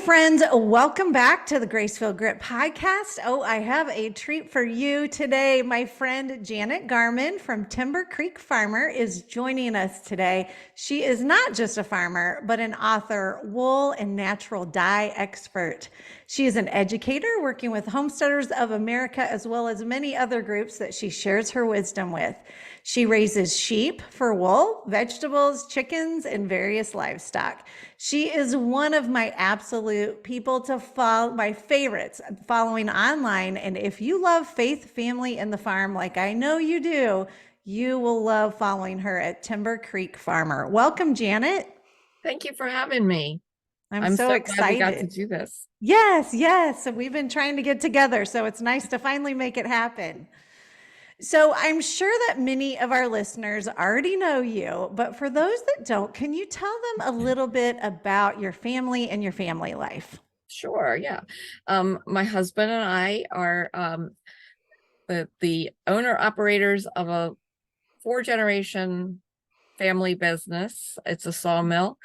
friends, welcome back to the Grace Filled podcast. Oh, I have a treat for you today. My friend Janet Garman from Timber Creek Farmer is joining us today. She is not just a farmer, but an author, wool and natural dye expert. She is an educator working with Homesteaders of America, as well as many other groups that she shares her wisdom with. She raises sheep for wool, vegetables, chickens, and various livestock. She is one of my absolute people to follow, my favorites, following online. And if you love faith, family, and the farm, like I know you do, you will love following her at Timber Creek Farmer. Welcome, Janet. Thank you for having me. I'm so excited. Glad we got to do this. Yes. So we've been trying to get together, so it's nice to finally make it happen. So I'm sure that many of our listeners already know you, but for those that don't, can you tell them a little bit about your family and your family life? Sure, yeah. My husband and I are the owner-operators of a 4-generation family business. It's a sawmill.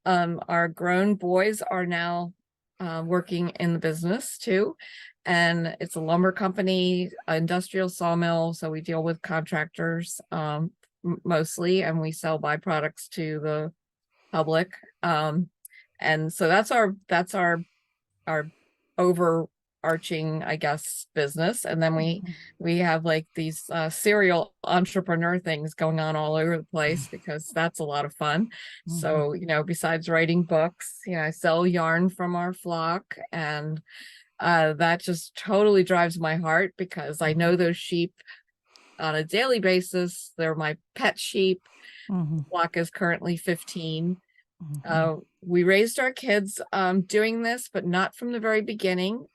Our grown boys are now working in the business too. And it's a lumber company, industrial sawmill. So we deal with contractors mostly, and we sell byproducts to the public. And so that's our overarching, I guess, business. And then we have like these serial entrepreneur things going on all over the place because that's a lot of fun. So, besides writing books, I sell yarn from our flock, and that just totally drives my heart because I know those sheep on a daily basis. They're my pet sheep. Flock is currently 15. We raised our kids doing this, but not from the very beginning.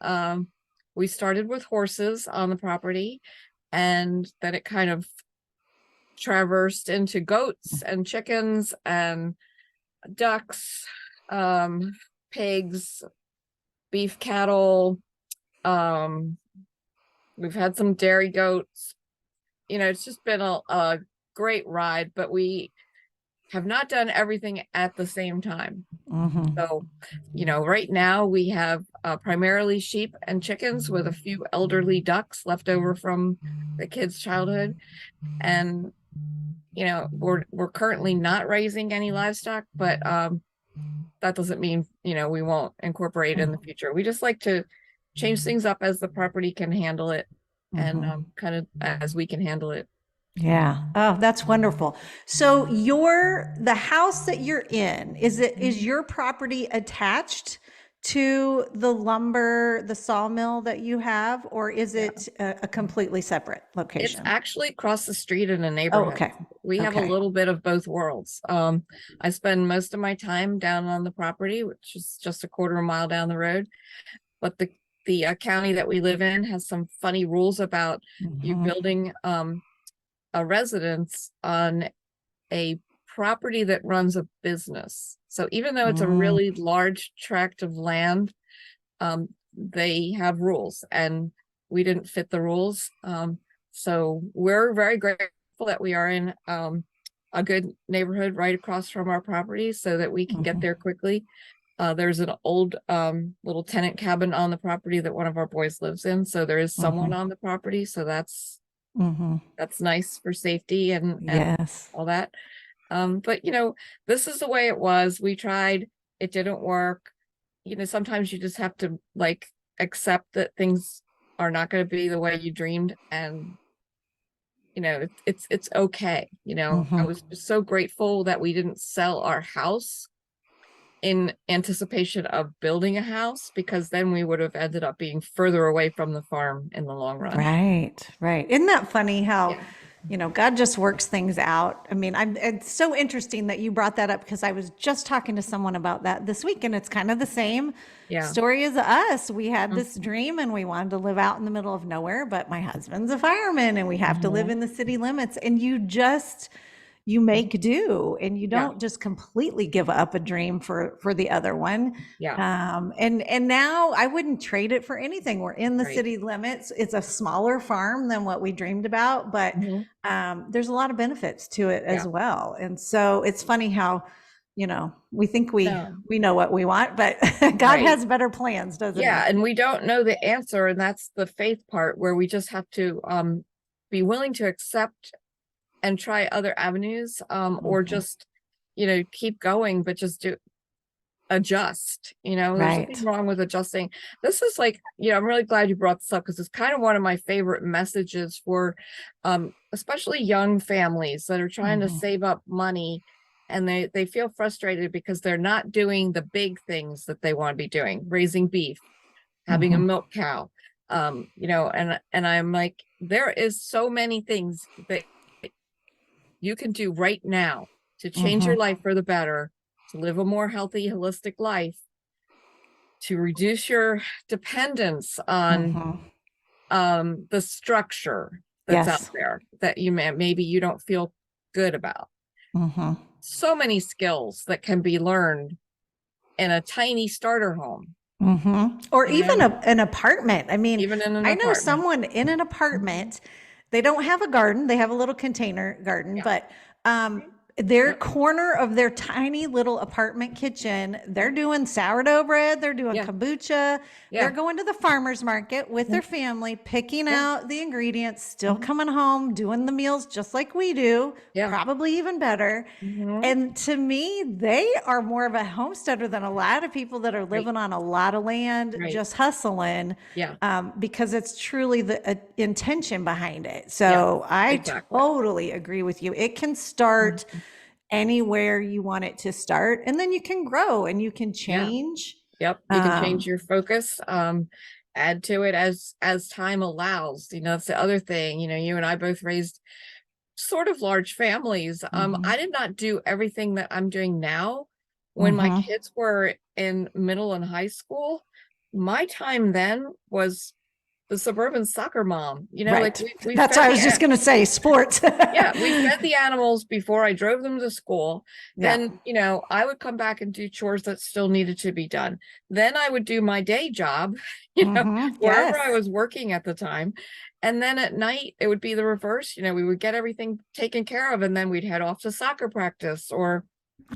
We started with horses on the property, and then it kind of traversed into goats and chickens and ducks, pigs, beef cattle. We've had some dairy goats. It's just been a great ride, but we have not done everything at the same time. So, right now we have primarily sheep and chickens with a few elderly ducks left over from the kids' childhood. And, we're currently not raising any livestock, but that doesn't mean, we won't incorporate it in the future. We just like to change things up as the property can handle it, and kind of as we can handle it. Yeah. Oh, that's wonderful. So the house that you're in, is your property attached to the sawmill that you have, or is it a completely separate location? It's actually across the street in a neighborhood. Oh, okay. We have a little bit of both worlds. I spend most of my time down on the property, which is just a quarter of a mile down the road. But the county that we live in has some funny rules about you building a residence on a property that runs a business. So even though it's a really large tract of land, they have rules, and we didn't fit the rules. So we're very grateful that we are in a good neighborhood right across from our property so that we can get there quickly. There's an old little tenant cabin on the property that one of our boys lives in. So there is someone on the property. So that's nice for safety and all that. But this is the way it was. We tried, it didn't work. Sometimes you just have to accept that things are not going to be the way you dreamed, and it's okay. I was just so grateful that we didn't sell our house in anticipation of building a house, because then we would have ended up being further away from the farm in the long run. Right. Isn't that funny how, God just works things out. I mean, it's so interesting that you brought that up, because I was just talking to someone about that this week, and it's kind of the same story as us. We had this dream and we wanted to live out in the middle of nowhere, but my husband's a fireman and we have to live in the city limits, and you make do, and you don't just completely give up a dream for the other one. And now I wouldn't trade it for anything. We're in the city limits. It's a smaller farm than what we dreamed about, but there's a lot of benefits to it as well. And so it's funny how we think we No. know what we want, but God Right. has better plans, doesn't Yeah, he? and we don't know the answer, and that's the faith part where we just have to be willing to accept and try other avenues, or Mhm. just, keep going, but just adjust. There's nothing Right. wrong with adjusting. This is like, I'm really glad you brought this up, because it's kind of one of my favorite messages for especially young families that are trying to Mhm. save up money, and they feel frustrated because they're not doing the big things that they want to be doing, raising beef, having a Mhm. milk cow. And I'm like, there is so many things that you can do right now to change your Mhm. life for the better, to live a more healthy, holistic life, to reduce your dependence on Mhm. the structure that's out Yes. there that maybe you don't feel good about. Mhm. So many skills that can be learned in a tiny starter home, Or you even know, an apartment. I mean, even in an I know apartment. someone in an apartment, they don't have a garden, they have a little container garden, Yeah. but their Yep. corner of their tiny little apartment kitchen, they're doing sourdough bread, they're doing Yeah. kombucha, they're Yeah. going to the farmer's market with their Mhm. family, picking Yeah. out the ingredients, still Mhm. coming home, doing the meals just like we do, Yeah. probably even better. Mhm. And to me, they are more of a homesteader than a lot of people that are Right. living on a lot of land, Right. just hustling, Yeah. because it's truly the intention behind it. Yeah. So I Exactly. totally agree with you. It can start Mhm. anywhere you want it to start, and then you can grow and you can Yeah. change. Yep. You can change your focus, add to it as time allows. That's the other thing. You and I both raised sort of large families. I Mhm. did not do everything that I'm doing now. When my Mhm. kids were in middle and high school, my time then was the suburban soccer mom. Like Right. we That's fed what I the was just going to say, sports. yeah, we fed the animals before I drove them to school. Yeah. Then, I would come back and do chores that still needed to be done. Then I would do my day job, wherever I Yes. was working at the time. And then at night, it would be the reverse. We would get everything taken care of, and then we'd head off to soccer practice or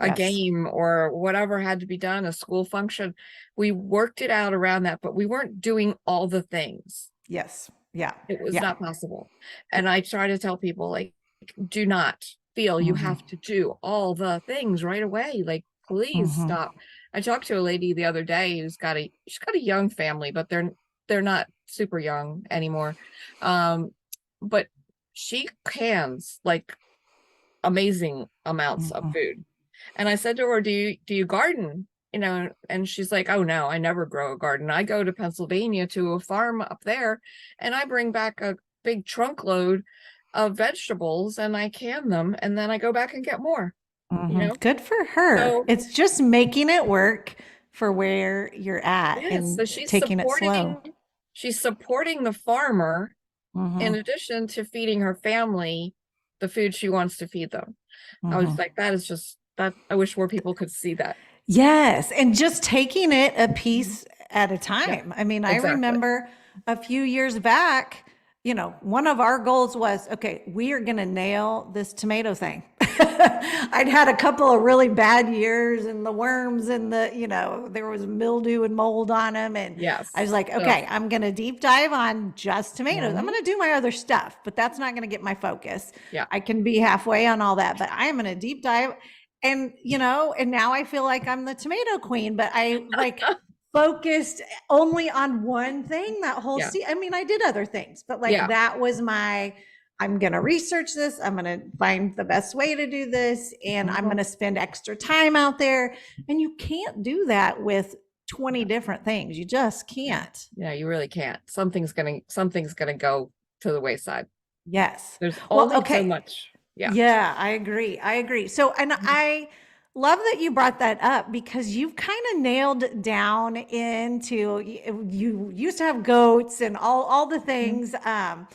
a Yes. game or whatever had to be done, a school function. We worked it out around that, but we weren't doing all the things. Yes. Yeah. It was Yeah. not possible. And I try to tell people, like, do not feel you Mhm. have to do all the things right away. Like, please Mhm. stop. I talked to a lady the other day she's got a young family, but they're not super young anymore. But she cans like amazing amounts of Mhm. food. And I said to her, do you garden? And she's like, oh no, I never grow a garden. I go to Pennsylvania to a farm up there, and I bring back a big trunk load of vegetables and I can them, and then I go back and get more, you know? Good for her. So It's just making it work for where you're at yeah, so and taking it slow. she's supporting the farmer in Mhm. addition to feeding her family the food she wants to feed them. I was Mhm. like, that is just that I wish more people could see that. Yes, and just taking it a Mhm. piece at a Yeah, time. I mean, I exactly. remember a few years back, one of our goals was, okay, we are going to nail this tomato thing. I'd had a couple of really bad years and the worms and there was mildew and mold on them. And I Yes. was like, Ugh. okay, I'm going to deep dive on just tomatoes. I'm Mhm. going to do my other stuff, but that's not going to get my focus. Yeah. I can be halfway on all that, but I am going to deep dive. And and now I feel like I'm the tomato queen, but I like focused only on one thing that whole Yeah. season. I mean, I did other things, but like Yeah. that was I'm going to research this. I'm going to find the best way to do this. And I'm going Mhm. to spend extra time out there. And you can't do that with 20 different things. You just Yeah. can't. Yeah, you really can't. Something's gonna go to the wayside. Yes. There's Well, only so okay. much. Yeah. Yeah, I agree. I agree. So, and Mhm. I love that you brought that up because you've kind of nailed down into you used to have goats and all the Mhm. things, and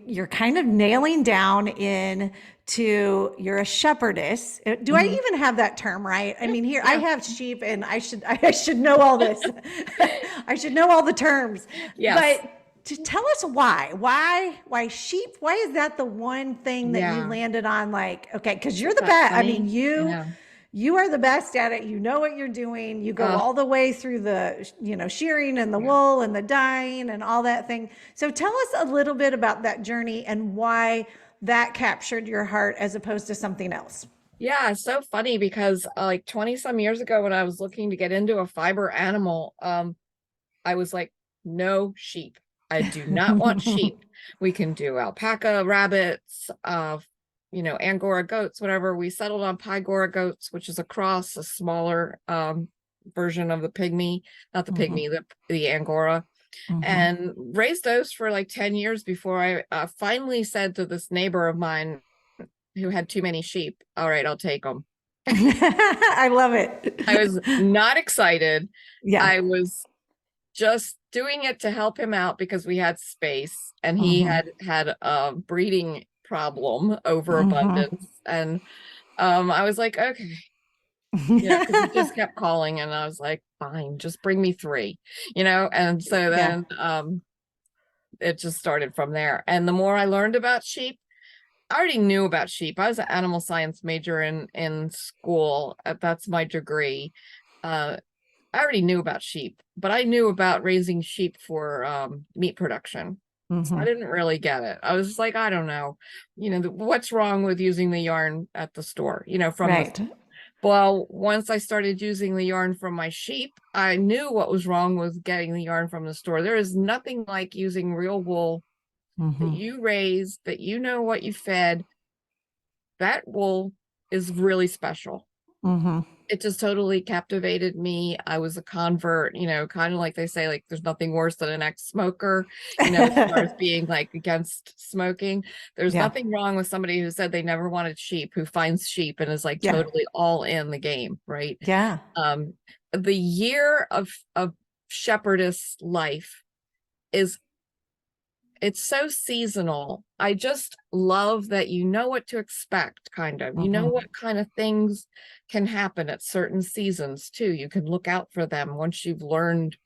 you're kind of nailing down in to you're a shepherdess. Do I Mhm. even have that term right? I Yeah. mean, here I Yeah. have sheep, and I should know all this. I should know all the terms, Yes. but to tell us why sheep, why is that the one thing that you Yeah. landed on, like, okay, because you're the Isn't that best. I mean, funny? I know. you are the best at it. You know what you're doing. You go all the way through the, shearing and the wool and the dyeing and all that thing. So tell us a little bit about that journey and why that captured your heart as opposed to something else. Yeah, it's so funny because like 20 some years ago when I was looking to get into a fiber animal, I was like, no sheep. I do not want sheep. We can do alpaca, rabbits, Angora goats, whatever. We settled on Pygora goats, which is a cross, a smaller version of the pygmy, not the pygmy, the Angora, and raised those for like 10 years before I finally said to this neighbor of mine who had too many sheep, all right, I'll take them. I love it. I was not excited. Yeah. I was just doing it to help him out because we had space and he had a breeding problem, overabundance. And I was like, okay. Because he just kept calling and I was like, fine, just bring me 3, and so then it just started from there. And the more I learned about sheep, I already knew about sheep. I was an animal science major in school. That's my degree. I already knew about sheep, but I knew about raising sheep for meat production. So I didn't really get it. I was like, I don't know, what's wrong with using the yarn at the store, well, once I started using the yarn from my sheep, I knew what was wrong with getting the yarn from the store. There is nothing like using real wool that you raised, that what you fed. That wool is really special. It just totally captivated me. I was a convert, kind of like they say, like there's nothing worse than an ex-smoker, as far as being like against smoking. There's nothing wrong with somebody who said they never wanted sheep, who finds sheep and is like totally all in the game, right? Yeah. The year of shepherdess life it's so seasonal. I just love that you know what to expect, kind of. You know what kind of things can happen at certain seasons, too. You can look out for them once you've learned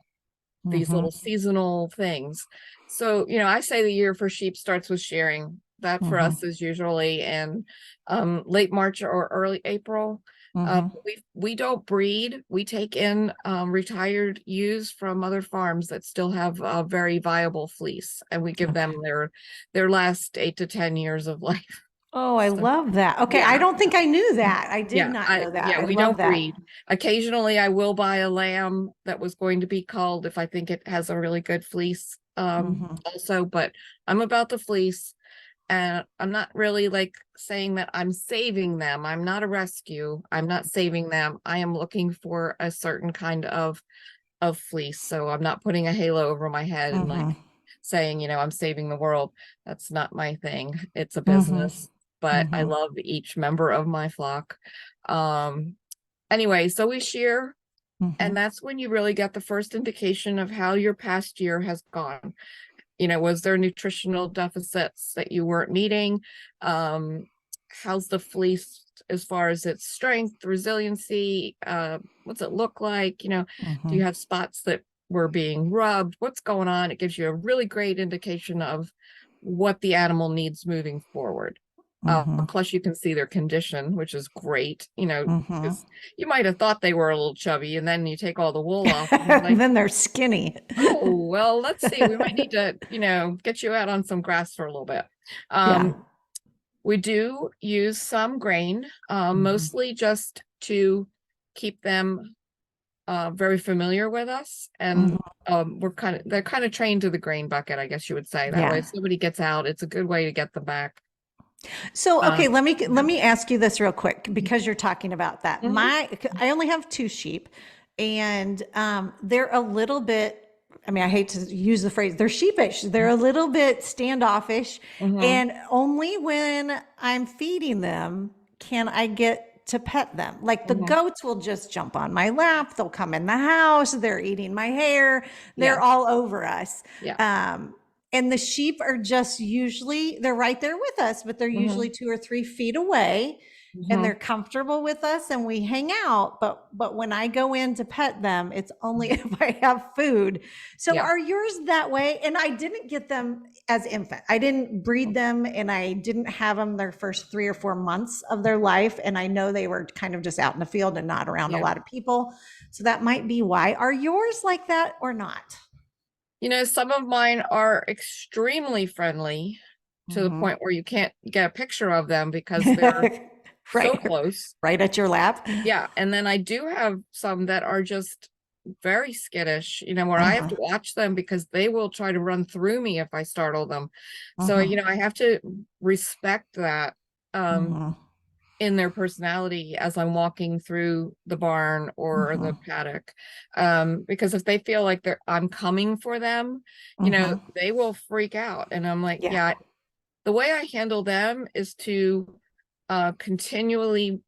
these little seasonal things. So, I say the year for sheep starts with shearing. That for us is usually in late March or early April. We don't breed. We take in retired ewes from other farms that still have a very viable fleece, and we give them their last 8 to 10 years of life. Oh, I love that. Okay, I don't think I knew that. I did not know that. Yeah, we don't breed. Occasionally, I will buy a lamb that was going to be culled if I think it has a really good fleece. Also, but I'm about the fleece. And I'm not really like saying that I'm saving them. I'm not a rescue. I'm not saving them. I am looking for a certain kind of fleece. So I'm not putting a halo over my head and like saying, I'm saving the world. That's not my thing. It's a business, but I love each member of my flock. Anyway, so we shear, and that's when you really get the first indication of how your past year has gone. Was there nutritional deficits that you weren't meeting? How's the fleece as far as its strength, resiliency? What's it look like? Do you have spots that were being rubbed? What's going on? It gives you a really great indication of what the animal needs moving forward. Plus you can see their condition, which is great, because you might have thought they were a little chubby and then you take all the wool off and like, then they're skinny. Oh, well, let's see. We might need to, get you out on some grass for a little bit. We do use some grain, mostly just to keep them very familiar with us. And they're kind of trained to the grain bucket, I guess you would say. That way, if somebody gets out, it's a good way to get them back. So, okay, let me ask you this real quick, because you're talking about that. I only have 2 sheep, and they're a little bit, I hate to use the phrase, they're sheepish. They're a little bit standoffish, and only when I'm feeding them can I get to pet them. Like the goats will just jump on my lap. They'll come in the house. They're eating my hair. They're all over us. And the sheep are just usually, they're right there with us, but they're usually 2 or 3 feet away. and Mhm. they're comfortable with us and we hang out. But when I go in to pet them, it's only if I have food. So Yeah. are yours that way? And I didn't get them as infant. I didn't breed them and I didn't have them their first 3 or 4 months of their life. And I know they were kind of just out in the field and not around a Yeah. lot of people. So that might be why. Are yours like that or not? Some of mine are extremely friendly to the Mm-hmm. point where you can't get a picture of them because they're so Right. close. Right at your lap. Yeah. And then I do have some that are just very skittish, where I have to Uh-huh. watch them because they will try to run through me if I startle them. So, Uh-huh. I have to respect that Uh-huh. in their personality as I'm walking through the barn or Uh-huh. the paddock. Because if they feel like I'm coming for them, Uh-huh. they will freak out. And I'm like, Yeah. yeah, the way I handle them is to continually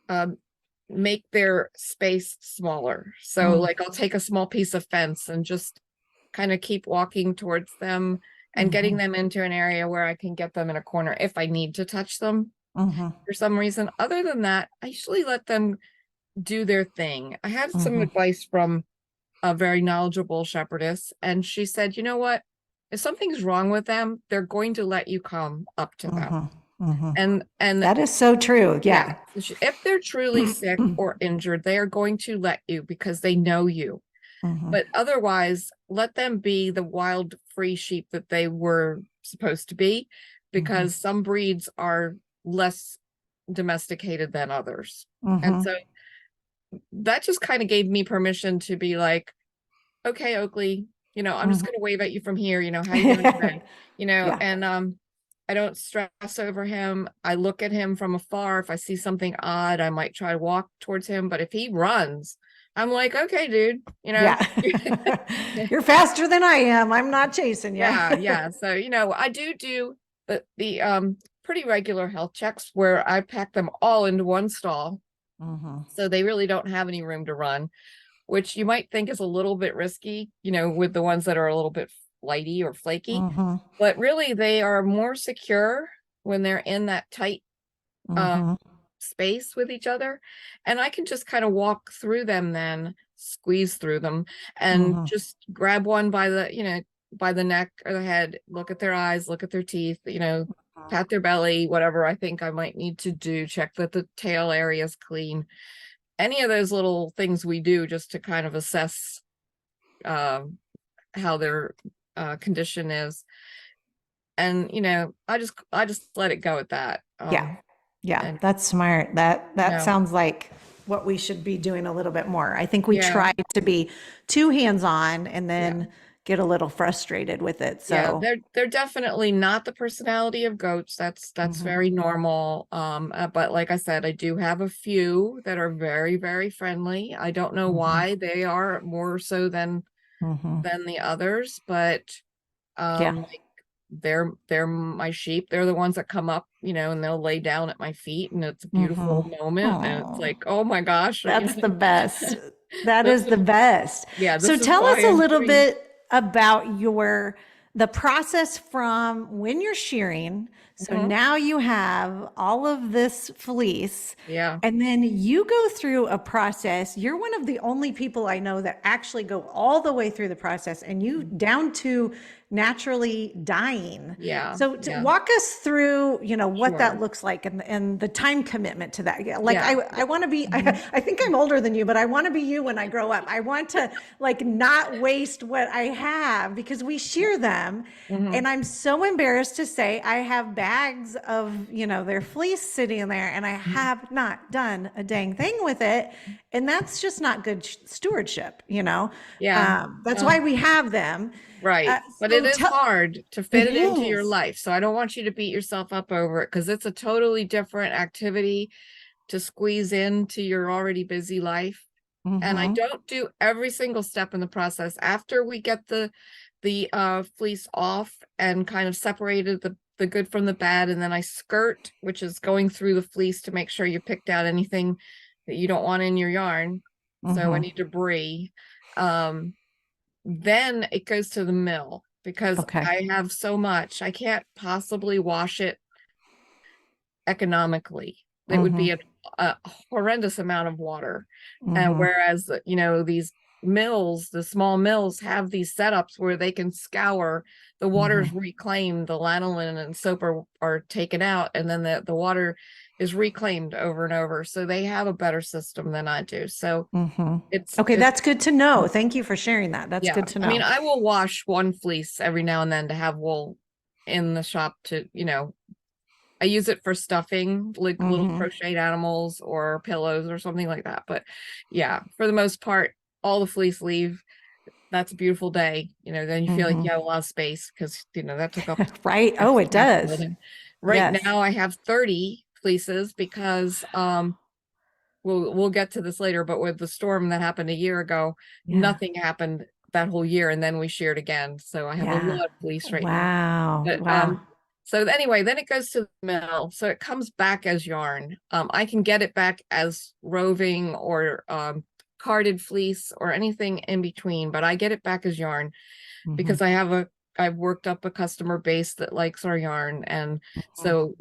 um, make their space smaller. So Mm. like I'll take a small piece of fence and just kind of keep walking towards them and getting Mhm. them into an area where I can get them in a corner if I need to touch them Mhm. for some reason. Other than that, I usually let them do their thing. I had some Mhm. advice from a very knowledgeable shepherdess, and she said, you know what? If something's wrong with them, they're going to let you come up to them. Mhm. Mhm. And That is so true. yeah, Yeah. if they're truly sick or injured, they are going to let you because they know you. Mhm. But otherwise, let them be the wild, free sheep that they were supposed to be, Mhm. because some breeds are less domesticated than others. And Mhm. so that just kind of gave me permission to be like, okay, Oakley, I'm just Mhm. going to wave at you from here. How you doing today? Yeah. And I don't stress over him. I look at him from afar. If I see something odd, I might try to walk towards him. But if he runs, I'm like, okay, dude, Yeah. You're faster than I am. I'm not chasing you. yeah, yeah. So, I do the pretty regular health checks where I pack them all into one stall. Mhm. So they really don't have any room to run, which you might think is a little bit risky, with the ones that are a little bit flighty or flaky. Mhm. But really, they are more secure when they're in that tight uh, Mhm. space with each other. And I can just kind of walk through them, then squeeze through them and Mhm. just grab one by the neck or the head, look at their eyes, look at their teeth, pat their belly, whatever I think I might need to do, check that the tail area is clean. Any of those little things we do just to kind of assess um, how their condition is. And I just let it go at that. Yeah. Yeah, And that's smart. you That know, sounds like what we should be doing a little bit more. I think we yeah, try to be too hands-on and yeah, then get a little frustrated with it. yeah. So, They're definitely not the personality of goats. That's mhm. very normal. But like I said, I do have a few that are very, very friendly. I don't know Mhm. why they are more so Mhm. than the others, but Yeah. like they're my sheep. They're the ones that come up, and they'll lay down at my feet, and it's a beautiful Mhm. moment, and it's Oh, like, oh my gosh, that's the best. That this is the is best. yeah, So this is tell why us a I'm little free. bit about the process from when you're shearing. So Mhm. now you have all of this fleece, Yeah. and then you go through a process. You're one of the only people I know that actually go all the way through the process and you down to naturally dying. Yeah. So to Yeah. walk us through, what that Sure. looks like and the time commitment to that. Yeah, like Yeah. I want to be, Mhm. I think I'm older than you, but I want to be you when I grow up. I want to like not waste what I have because we shear them. Mhm. And I'm so embarrassed to say I have bags of, their fleece sitting there and I Mhm. have not done a dang thing with it. And that's just not good stewardship. Yeah. That's why Well, we have them. right. But it So is tell, hard to it fit it into your is. life. So I don't want you to beat yourself up over it because it's a totally different activity to squeeze into your already busy life. And I Mm-hmm. don't do every single step in the process. After we get the fleece off and kind of separated the good from the bad, and then I skirt, which is going through the fleece to make sure you picked out anything that you don't want in your yarn. So Mm-hmm. any debris. Um, then it goes to the mill because Okay. I have so much. I can't possibly wash it economically. It would Mm-hmm. be a horrendous amount of water. And Mm-hmm. whereas, these mills, the small mills have these setups where they can scour, the water Mm-hmm. is reclaimed, the lanolin and soap are taken out, and then the water is reclaimed over and over. So they have a better system than I do. So Mm-hmm. it's Okay, it's that's good to know. Thank you for sharing that. That's yeah. good to I mean, know. I will wash one fleece every now and then to have wool in the shop to, I use it for stuffing, like little Mm-hmm. crocheted animals or pillows or something like that. But yeah, for the most part, all the fleece leave. That's a beautiful day. Then you feel like Mm-hmm. you have a lot of space because, that took up Right. Oh, it half the does. building. Right Yes. now I have 30 fleeces because we'll get to this later, but with the storm that happened a year ago, Yeah. nothing happened that whole year, and then we shared again. So I have a Yeah. lot of fleece right now. Wow. But Wow. so anyway, then it goes to the mill. So it comes back as yarn. I can get it back as roving or carded fleece or anything in between, but I get it back as yarn Mm-hmm. because I've worked up a customer base that likes our yarn. And so,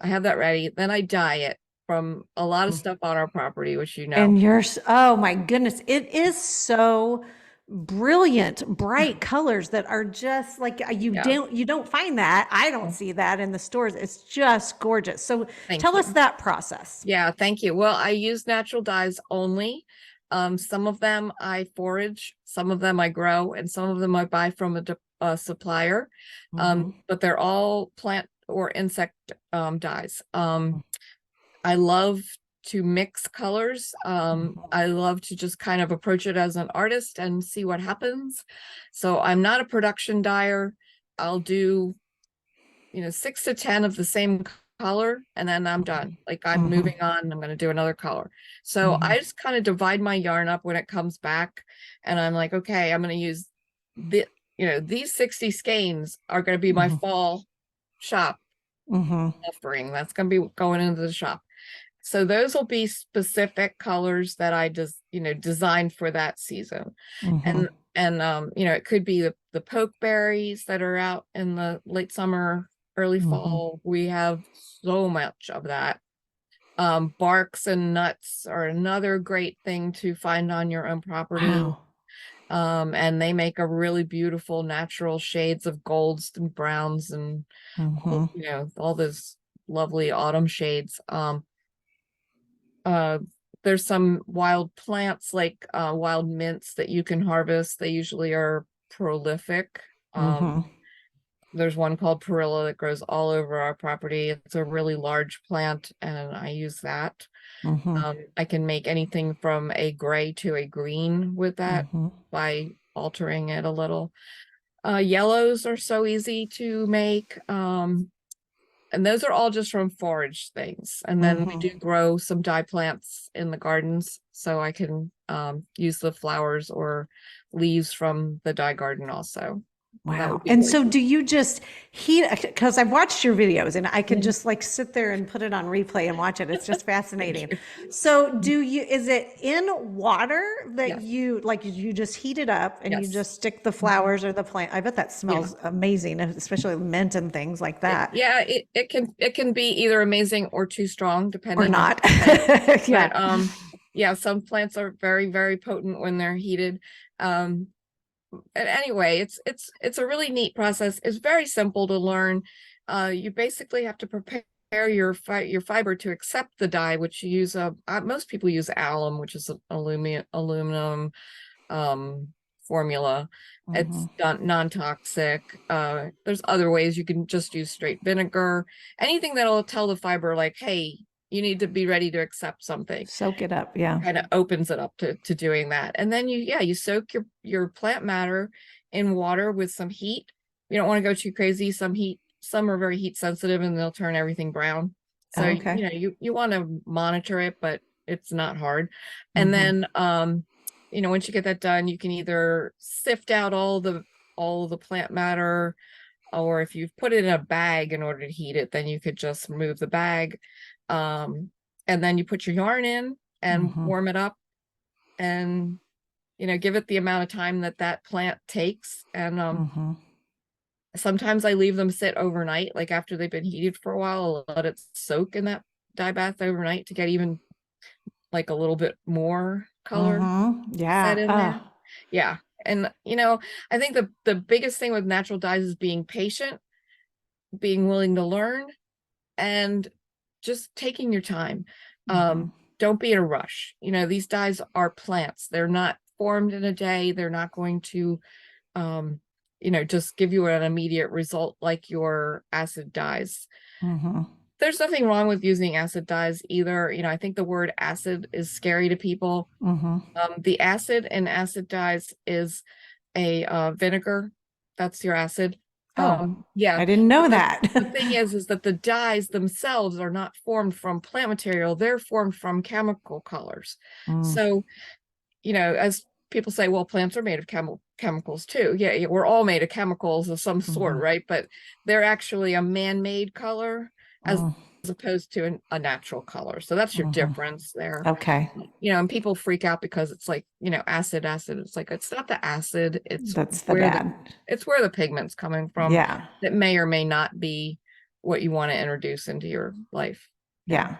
I have that ready. Then I dye it from a lot of Mm-hmm. stuff on our property, which And oh my goodness, it is so brilliant, bright colors that are just like yeah. you don't find that. I don't Oh, see that in the stores. It's just gorgeous. So thank tell us you. that process. Yeah, thank you. Well, I use natural dyes only. Some of them I forage, some of them I grow, and some of them I buy from a supplier. Mm-hmm. But they're all plant or insect dyes. I love to mix colors. Mm-hmm. I love to just kind of approach it as an artist and see what happens. So I'm not a production dyer. I'll do 6 to 10 of the same color, and then I'm done. Like I'm Mm-hmm. moving on, I'm going to do another color. So Mm-hmm. I just kind of divide my yarn up when it comes back, and I'm like, okay, I'm going to use these 60 skeins are going to be my Mm-hmm. fall shop Mm-hmm. offering. That's going to be going into the shop. So those will be specific colors that I just, designed for that season. Mm-hmm. And it could be the pokeberries that are out in the late summer, early Mm-hmm. fall. We have so much of that. Barks and nuts are another great thing to find on your own property. Wow. And they make a really beautiful natural shades of golds and browns and Mm-hmm. all those lovely autumn shades. Uh, there's some wild plants like wild mints that you can harvest. They usually are prolific. Mm-hmm. There's one called perilla that grows all over our property. It's a really large plant, and I use that. Mm-hmm. I can make anything from a gray to a green with that Mm-hmm. by altering it a little. Yellows are so easy to make. And those are all just from forage things. And then we do Mm-hmm. grow some dye plants in the gardens, so I can use the flowers or leaves from the dye garden also. That Wow. would be And really so cool. do you just heat, because I've watched your videos and I could Mhm. just like sit there and put it on replay and watch it. It's just Thank fascinating. you. So is it in water that Yes. you just heat it up and you Yes. just stick the flowers or the plant? I bet that Yeah. smells amazing, especially mint and things like that. Yeah, it can be either amazing or too strong Or depending on not. the plant. Yeah. But yeah, some plants are very, very potent when they're heated. Um and anyway, it's a really neat process. It's very simple to learn. You basically have to prepare your fiber to accept the dye, which you use most people use alum, which is an aluminum um formula. Mm-hmm. It's non-toxic. There's other ways you can just use straight vinegar, anything that'll tell the fiber like, hey, you need to be ready to accept something. Soak it up. Yeah. Kind of opens it up to doing that. And then you soak your plant matter in water with some heat. You don't want to go too crazy. Some are very heat sensitive and they'll turn everything brown. So Oh, okay. you want to monitor it, but it's not hard. And Mm-hmm. then once you get that done, you can either sift out all the plant matter, or if you've put it in a bag in order to heat it, then you could just remove the bag. And then you put your yarn in and Mm-hmm. warm it up, and give it the amount of time that plant takes, and Mm-hmm. Sometimes I leave them sit overnight, like after they've been heated for a while, I'll let it soak in that dye bath overnight to get even like a little bit more color set Yeah. in there. Yeah. And I think the biggest thing with natural dyes is being patient, being willing to learn, and just taking your time. Don't be in a rush. These dyes are plants. They're not formed in a day. They're not going to just give you an immediate result like your acid dyes. There's nothing wrong with using acid dyes either. I think the word acid is scary to people. The acid in acid dyes is a vinegar. That's your acid. Oh, Yeah. I didn't know The, that. the thing is that the dyes themselves are not formed from plant material. They're formed from chemical colors. So, as people say, well, plants are made of chemicals too. Yeah, we're all made of chemicals of some sort, right? But they're actually a man-made color as opposed to a natural color. So that's your difference there. Okay. And people freak out because it's like, acid. It's like, it's not the acid. That's the bad. It's where the pigment's coming from. Yeah. That may or may not be what you want to introduce into your life. Yeah.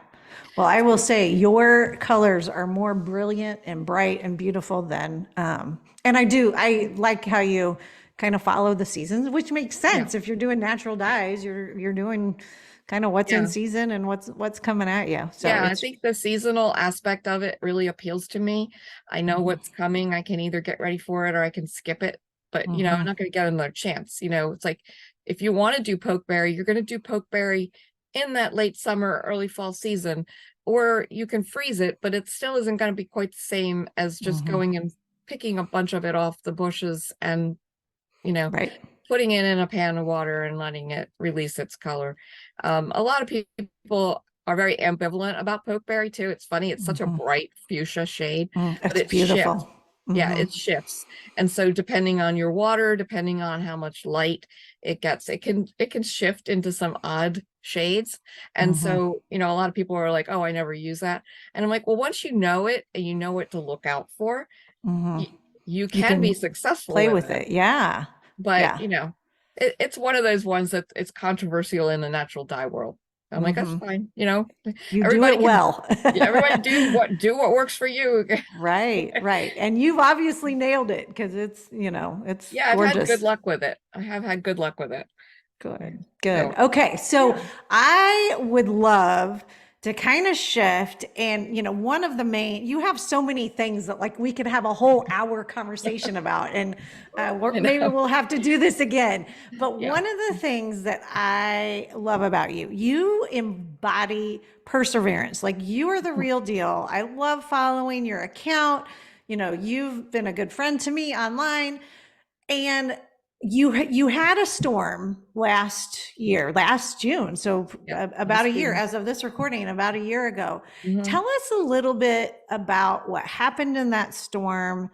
Well, I will say your colors are more brilliant and bright and beautiful than, and I like how you kind of follow the seasons, which makes sense. If you're doing natural dyes, you're doing kind of what's in season and what's coming at you. So I think the seasonal aspect of it really appeals to me. I know what's coming. I can either get ready for it or I can skip it. But I'm not going to get another chance. It's like if you want to do pokeberry, you're going to do pokeberry in that late summer, early fall season, or you can freeze it, but it still isn't going to be quite the same as just going and picking a bunch of it off the bushes and, right. putting it in a pan of water and letting it release its color. A lot of people are very ambivalent about pokeberry too. It's funny. It's such a bright fuchsia shade, but It's it shifts. beautiful. Yeah, it shifts. And so depending on your water, depending on how much light it gets, it can shift into some odd shades. And so, a lot of people are like, oh, I never use that. And I'm like, well, once you know it and you know what to look out for, you can be successful play with it. Yeah. but Yeah. it's one of those ones that it's controversial in the natural dye world. I'm like, that's fine. You do Everybody it well. everybody do what works for you. Right, right. And you've obviously nailed it because it's, it's Yeah, I've had good gorgeous. luck with it. I have had good luck with it. Good, good. So, Okay, so I would love to kind of shift. And, one of the main, you have so many things that like we could have a whole hour conversation about. And maybe we'll have to do this again. But yeah. one of the things that I love about you, you embody perseverance. Like you are the real deal. I love following your account. You've been a good friend to me online. And you had a storm last June, so about a year as of this recording, about a year ago. Tell us a little bit about what happened in that storm,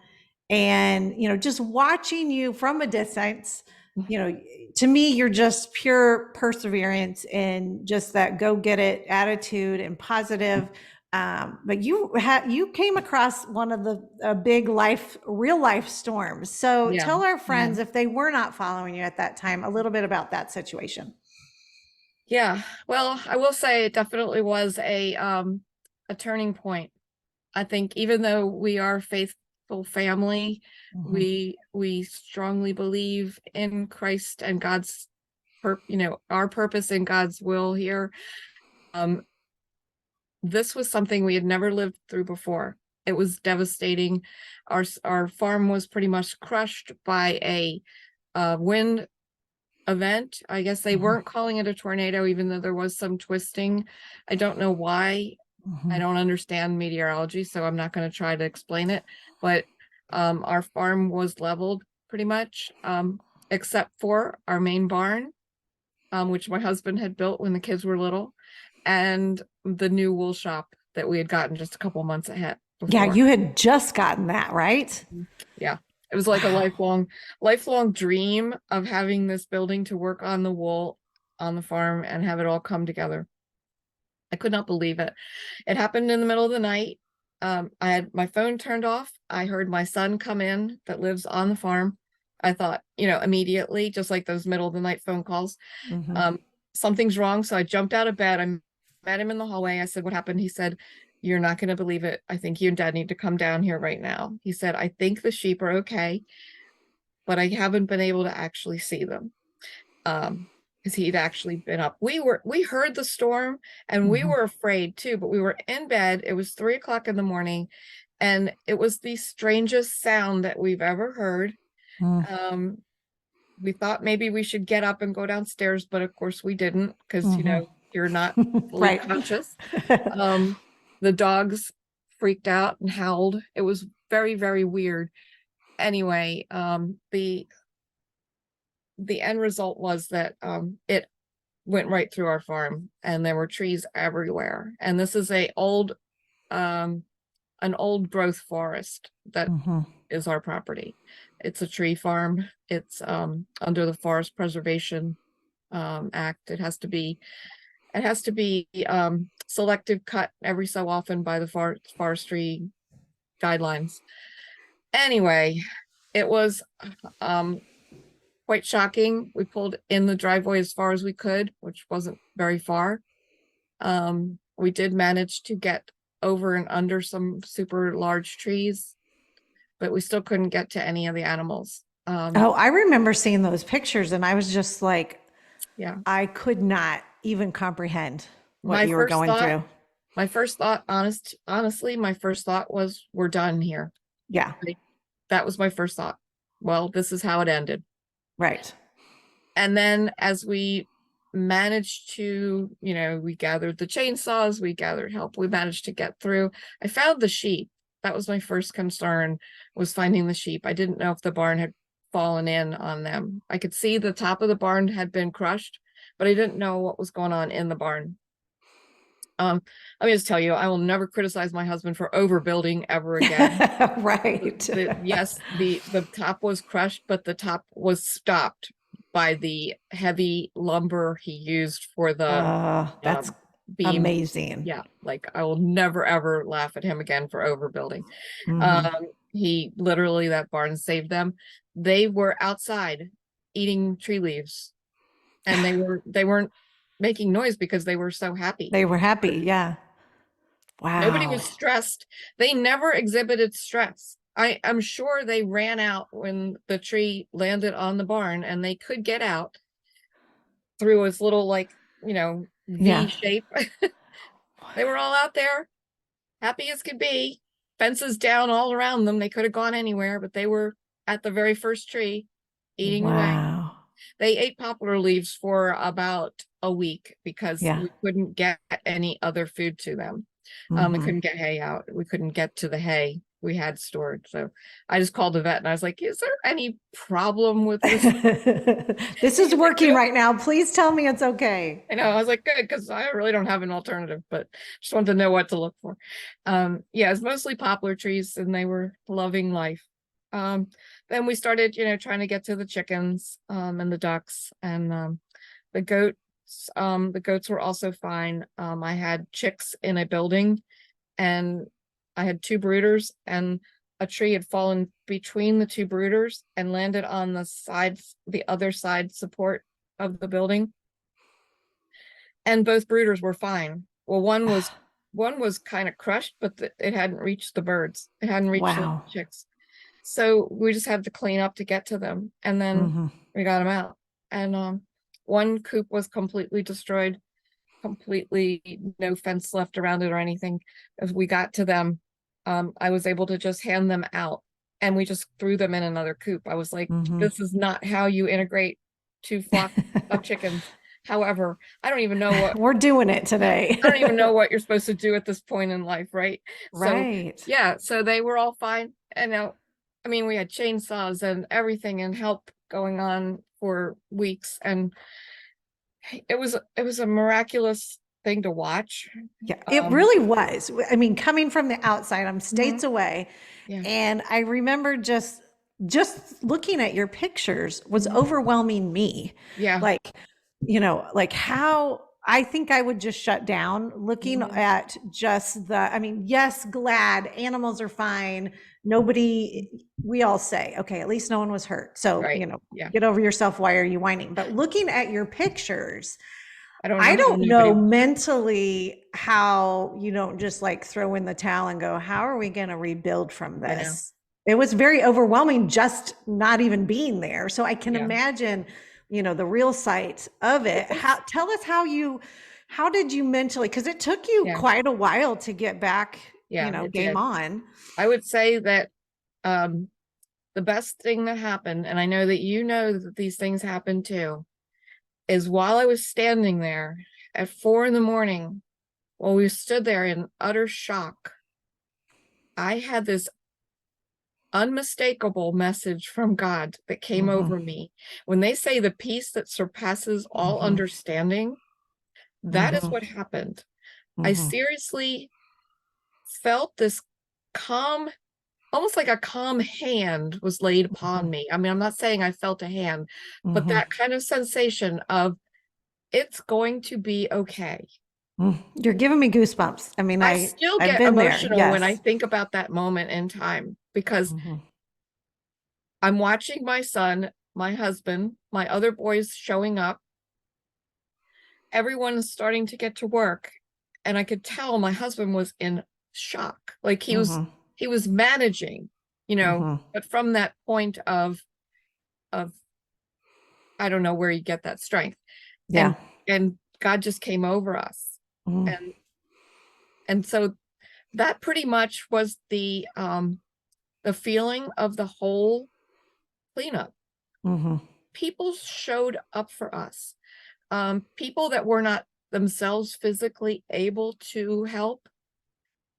and just watching you from a distance. To me, you're just pure perseverance and just that go get it attitude and positive. But you came across one of the big real life storms. So tell our friends, if they were not following you at that time, a little bit about that situation. Yeah. Well, I will say it definitely was a turning point. I think even though we are faithful family, we strongly believe in Christ and God's our purpose and God's will here. This was something we had never lived through before. It was devastating. Our farm was pretty much crushed by a wind event. I guess they weren't calling it a tornado, even though there was some twisting. I don't know why. I don't understand meteorology, so I'm not going to try to explain it. But our farm was leveled pretty much, except for our main barn, which my husband had built when the kids were little, and the new wool shop that we had gotten just a couple months ahead before. Yeah, you had just gotten that, right? Yeah. It was like a lifelong dream of having this building to work on the wool on the farm and have it all come together. I could not believe it. It happened in the middle of the night. I had my phone turned off. I heard my son come in that lives on the farm. I thought, immediately, just like those middle of the night phone calls, Mhm. something's wrong. So I jumped out of bed. I met him in the hallway. I said, what happened? He said, you're not going to believe it. I think you and Dad need to come down here right now. He said, I think the sheep are okay, but I haven't been able to actually see them. Because he'd actually been up. We heard the storm and we Mhm. were afraid too, but we were in bed. It was 3 o'clock in the morning, and it was the strangest sound that we've ever heard. Mm. We thought maybe we should get up and go downstairs, but of course we didn't, because Mhm. you're not fully Right. conscious. The dogs freaked out and howled. It was very, very weird. Anyway, the end result was that it went right through our farm, and there were trees everywhere. And this is an old growth forest that Mhm. is our property. It's a tree farm. It's under the Forest Preservation Act. It has to be selective cut every so often by the forestry guidelines. Anyway, it was quite shocking. We pulled in the driveway as far as we could, which wasn't very far. We did manage to get over and under some super large trees, but we still couldn't get to any of the animals. Oh, I remember seeing those pictures and I was just like, Yeah. I could not even comprehend what My you were first going thought, through. honestly, my first thought was, we're done here. Yeah, Like, that was my first thought. Well, this is how it ended. right. And then as we managed to, we gathered the chainsaws, we gathered help, we managed to get through. I found the sheep. That was my first concern, was finding the sheep. I didn't know if the barn had fallen in on them. I could see the top of the barn had been crushed, but I didn't know what was going on in the barn. Let me just tell you, I will never criticize my husband for overbuilding ever again. Right. Yes, the top was crushed, but the top was stopped by the heavy lumber he used for the That's beam. amazing. Yeah, like, I will never ever laugh at him again for overbuilding. Mhm. He literally, that barn saved them. They were outside eating tree leaves, and they weren't making noise because they were so happy. They were happy. Yeah. Nobody Wow. was stressed. They never exhibited stress. I'm sure they ran out when the tree landed on the barn, and they could get out through its little, like, Yeah. V shape. They were all out there, happy as could be. Fences down all around them. They could have gone anywhere, but they were at the very first tree, eating away. Wow. They ate poplar leaves for about a week because Yeah. we couldn't get any other food to them. We Mhm. couldn't get hay out. We couldn't get to the hay we had stored. So I just called the vet and I was like, is there any problem with this? This is working right now. Please tell me it's okay. I know. I was like, good, because I really don't have an alternative, but just wanted to know what to look for. Yeah, it's mostly poplar trees, and they were loving life. Then we started, trying to get to the chickens, and the ducks, and the goats. The goats were also fine. I had chicks in a building, and I had two brooders, and a tree had fallen between the two brooders and landed on the other side support of the building. And both brooders were fine. Well, one was kind of crushed, but it hadn't reached the birds. It hadn't reached the Wow. chicks. So we just had to clean up to get to them, and then Mhm. we got them out. And one coop was completely destroyed, completely no fence left around it or anything. As we got to them, I was able to just hand them out, and we just threw them in another coop. I was like, Mhm. this is not how you integrate two flocks of chickens. However, I don't even know what We're doing it today. I don't even know what you're supposed to do at this point in life, right? So Right. yeah, so they were all fine. And now, I mean, we had chainsaws and everything and help going on for weeks, and it was a miraculous thing to watch. Yeah, it Um, really was. I mean, coming from the outside, I'm states mhm, away, yeah, and I remember just looking at your pictures was mhm, overwhelming me. yeah, Like, like how I think I would just shut down looking Mhm. at just I mean, yes, glad animals are fine. Nobody, we all say, okay, at least no one was hurt. So, Right. Yeah. get over yourself. Why are you whining? But looking at your pictures, I don't know I how don't know nobody, mentally how you don't just like throw in the towel and go, how are we going to rebuild from I know. this? It was very overwhelming just not even being there. So I can Yeah. imagine, the real sight of it. It was, Tell us how did you mentally, because it took you yeah. quite a while to get back, Yeah, it game did. on. I would say that um the best thing that happened, and I know that you know that these things happen too, is while I was standing there at 4 in the morning, while we stood there in utter shock, I had this unmistakable message from God that came Mm-hmm, over me. When they say the peace that surpasses all mm-hmm, understanding, that is mm-hmm, what happened. I mm-hmm, seriously felt this calm, almost like a calm hand was laid upon me. I mean, I'm not saying I felt a hand, but mm-hmm. that kind of sensation of it's going to be okay. You're giving me goosebumps. I mean, I still I've get been there. emotional when I Yes. think about that moment in time because Mm-hmm, I'm watching my son, my husband, my other boys showing up. Everyone is starting to get to work. And I could tell my husband was in shock. Like mm-hmm, he was managing, mm-hmm. but from that point of I don't know where you get that strength. Yeah. And God just came over us. Mm-hmm, And so that pretty much was the feeling of the whole cleanup. mm-hmm, People showed up for us. People that were not themselves physically able to help.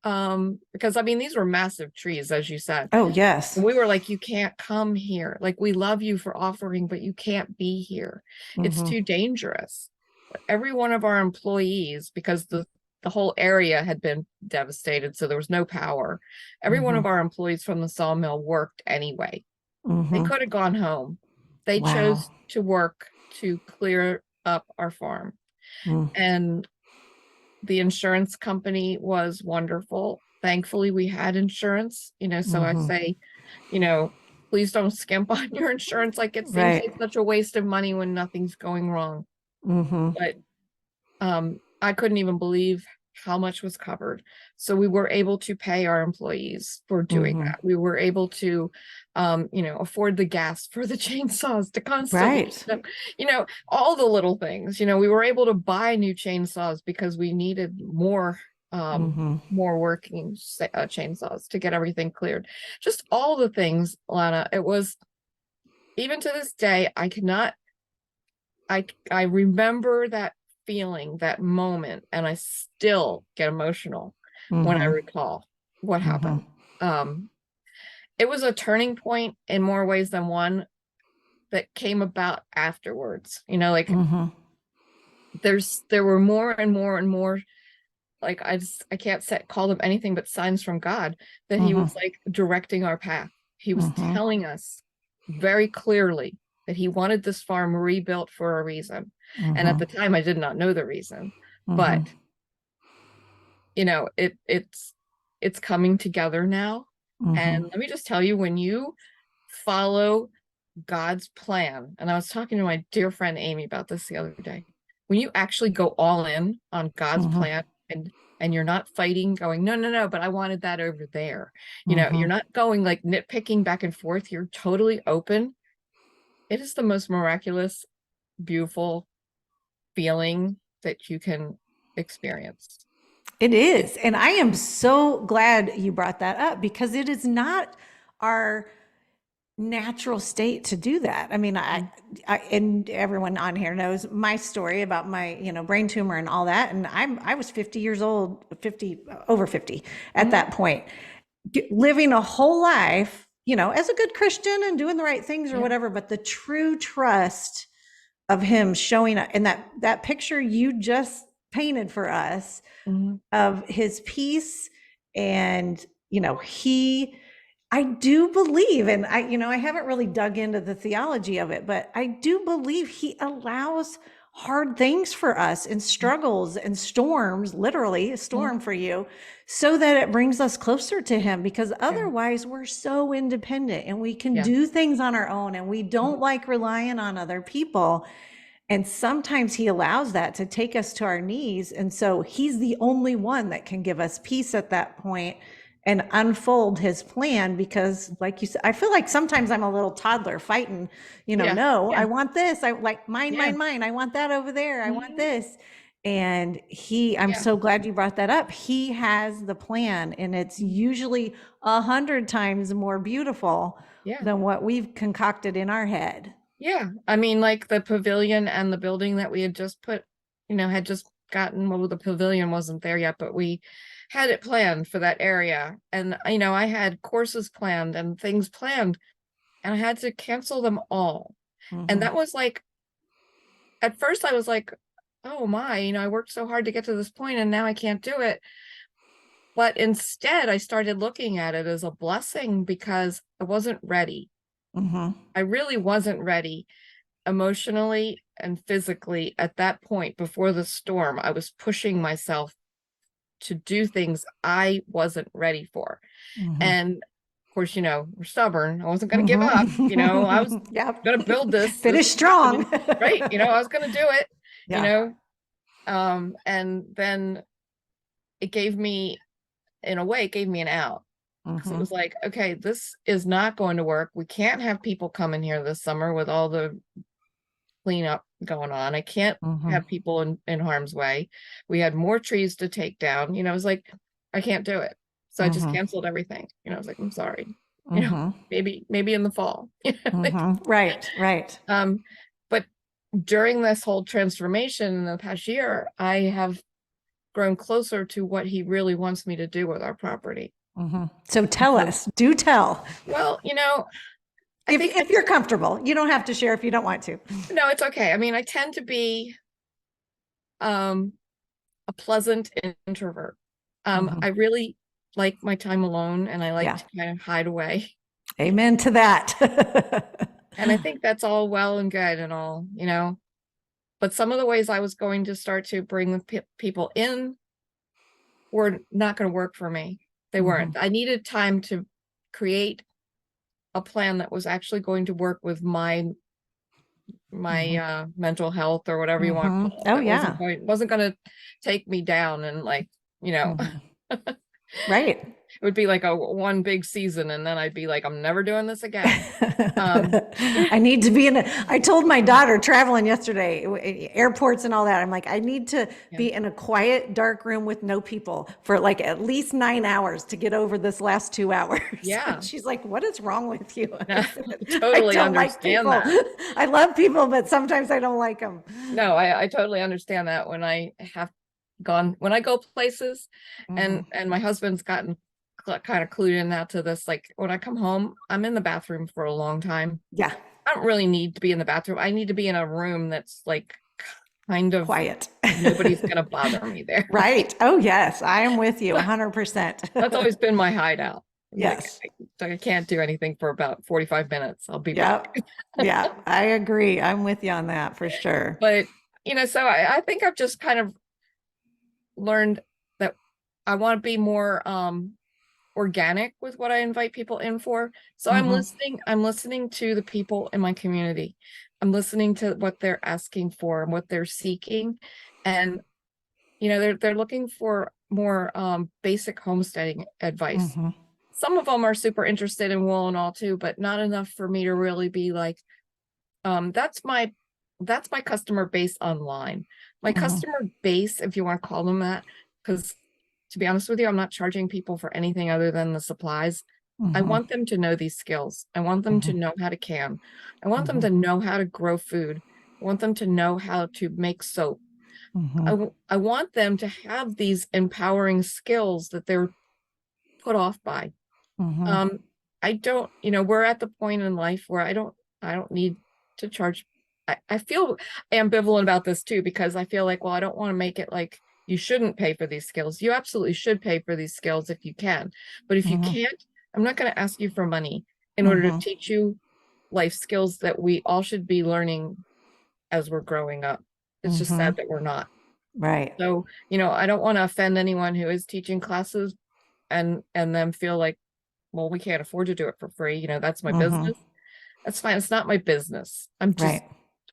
Because I mean, these were massive trees, as you said. oh, yes. And we were like, you can't come here. Like, we love you for offering, but you can't be here. It's Mm-hmm, too dangerous. But every one of our employees, because the whole area had been devastated, so there was no power. Every one mm-hmm, of our employees from the sawmill worked anyway. They mm-hmm. could have gone home. They Wow. chose to work to clear up our farm. And the insurance company was wonderful. Thankfully, we had insurance, so I Mm-hmm. say, please don't skimp on your insurance. Like, it seems Right. like such a waste of money when nothing's going wrong. Mm-hmm, But I couldn't even believe how much was covered. So we were able to pay our employees for doing mm-hmm. that. We were able to, afford the gas for the chainsaws to constantly keep Right. them, all the little things. We were able to buy new chainsaws because we needed Mm-hmm, more working chainsaws to get everything cleared. Just all the things, Lana. It was, even to this day, I remember that feeling, that moment, and I still get emotional when I mm-hmm, recall what mm-hmm, happened. Um, it was a turning point in more ways than one that came about afterwards. Like, mm-hmm, there were more and more and more, like, I can't call them anything but signs from God that he mm-hmm, was like directing our path. He was mm-hmm, telling us very clearly that he wanted this farm rebuilt for a reason. And at mm-hmm, the time I did not know the reason, mm-hmm, but it's coming together now. mm-hmm, And let me just tell you, when you follow God's plan, and I was talking to my dear friend Amy about this the other day, when you actually go all in on God's mm-hmm, plan, and you're not fighting, going, no, no, no, but I wanted that over there. mm-hmm. You're not going like nitpicking back and forth. You're totally open. It is the most miraculous, beautiful feeling that you can experience. It It, is. And I am so glad you brought that up because it is not our natural state to do that. I mean, and everyone on here knows my story about my, brain tumor and all that. And I was 50 years old, 50, over 50 at Mhm, that point, living a whole life, as a good Christian and doing the right things or yeah. whatever, but the true trust of him showing up and that picture you just painted for us Mhm, of his peace and he I do believe, and I haven't really dug into the theology of it, but I do believe he allows hard things for us and struggles and storms, literally a storm for you, so that it brings us closer to him, because Yeah. otherwise we're so independent and we can Yeah. do things on our own and we don't like relying on other people. And sometimes he allows that to take us to our knees. And so he's the only one that can give us peace at that point and unfold his plan. Because, like you said, I feel like sometimes I'm a little toddler fighting, Yeah. no, I Yeah. want this. I like mine, Yeah. mine, mine. I want that over there. I want this. And I'm Yeah. so glad you brought that up. He has the plan, and it's usually 100 times more beautiful Yeah. than what we've concocted in our head. Yeah. I mean, like the pavilion and the building that we had just put, had just gotten, well, the pavilion wasn't there yet, but we had it planned for that area. And, I had courses planned and things planned, and I had to cancel them all. And Mm-hmm. that was like, at first I was like, oh my, I worked so hard to get to this point and now I can't do it. But instead, I started looking at it as a blessing because I wasn't ready. Mm-hmm. I really wasn't ready emotionally and physically at that point before the storm. I was pushing myself to do things I wasn't ready for. Mm-hmm. And of course, we're stubborn. I wasn't going to give up. I was Mm-hmm. Yep. going to build this Finish strong. company, right? I was going to do it, Yeah. And then it gave me, in a way, it gave me an out. Because it Mm-hmm. was like, okay, this is not going to work. We can't have people come in here this summer with all the cleanup going on. I can't Mm-hmm. have people in harm's way. We had more trees to take down. I was like, I can't do it. So I just Mm-hmm. canceled everything. I was like, I'm sorry. Mm-hmm. Maybe in the fall. Mm-hmm. Right. Right. But during this whole transformation in the past year, I have grown closer to what he really wants me to do with our property. Mm-hmm. So tell us. Do tell. Well, I think If you're comfortable, you don't have to share if you don't want to. no, it's okay. I mean, I tend to be a pleasant introvert. Mm-hmm. I really like my time alone, and I like to kind of hide away. Amen to that. And I think that's all well and good and all, but some of the ways I was going to start to bring the people in were not going to work for me. They weren't. I needed time to create a plan that was actually going to work with my mental health, or whatever you want to call it. Oh, That yeah. wasn't going to take me down and Right. it would be like one big season, and then I'd be like, I'm never doing this again. I need to be I told my daughter traveling yesterday, airports and all that. I'm like, I need to be in a quiet, dark room with no people for like at least 9 hours to get over this last 2 hours. Yeah. She's like, what is wrong with you? I totally understand like that. I love people, but sometimes I don't like them. No, I totally understand that. When I go places, and my husband's gotten kind of clued in now to this, like when I come home, I'm in the bathroom for a long time. Yeah. I don't really need to be in the bathroom. I need to be in a room that's like kind of quiet. Nobody's going to bother me there. Right. Oh, yes. I am with you 100%. That's always been my hideout. Yes. Like, I can't do anything for about 45 minutes. I'll be back. Yeah, I agree. I'm with you on that for sure. But, so I think I've just kind of learned that I want to be more organic with what I invite people in for. So I'm listening to the people in my community. I'm listening to what they're asking for and what they're seeking. And, they're looking for more basic homesteading advice. Some of them are super interested in wool and all too, but not enough for me to really be like, that's my customer base online. My customer base, if you want to call them that, because to be honest with you, I'm not charging people for anything other than the supplies. I want them to know these skills. I want them to know how to can. I want them to know how to grow food. I want them to know how to make soap. I want them to have these empowering skills that they're put off by. I don't, we're at the point in life where I don't need to charge. I feel ambivalent about this too, because I feel like, well, I don't want to make it like you shouldn't pay for these skills. You absolutely should pay for these skills if you can. But if you can't, I'm not going to ask you for money in order to teach you life skills that we all should be learning as we're growing up. It's just sad that we're not. Right. So, I don't want to offend anyone who is teaching classes and them feel like, well, we can't afford to do it for free. That's my business. That's fine. It's not my business. Right.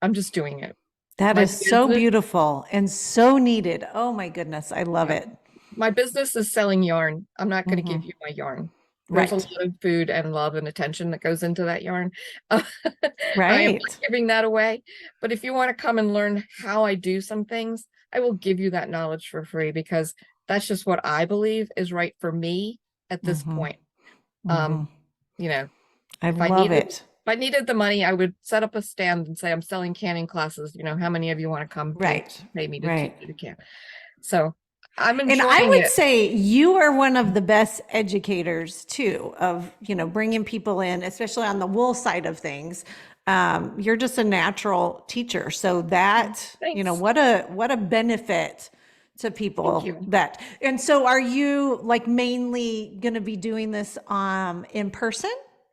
I'm just doing it. That My is so business, beautiful and so needed. Oh my goodness. I love yeah, it. my business is selling yarn. I'm not going to give you my yarn. There's a Right. lot of food and love and attention that goes into that yarn. I am not Right. giving that away. But if you want to come and learn how I do some things, I will give you that knowledge for free, because that's just what I believe is right for me at this point. You know, I if I love needed it. the money, I would set up a stand and say, I'm selling canning classes. How many of you want to come Right. pay me to teach Right. you to can? So I'm And I enjoying would it. say you are one of the best educators too of, bringing people in, especially on the wool side of things. You're just a natural teacher. So that, Thanks. what a benefit to Thank people you. and so are you like mainly going to be doing this in person?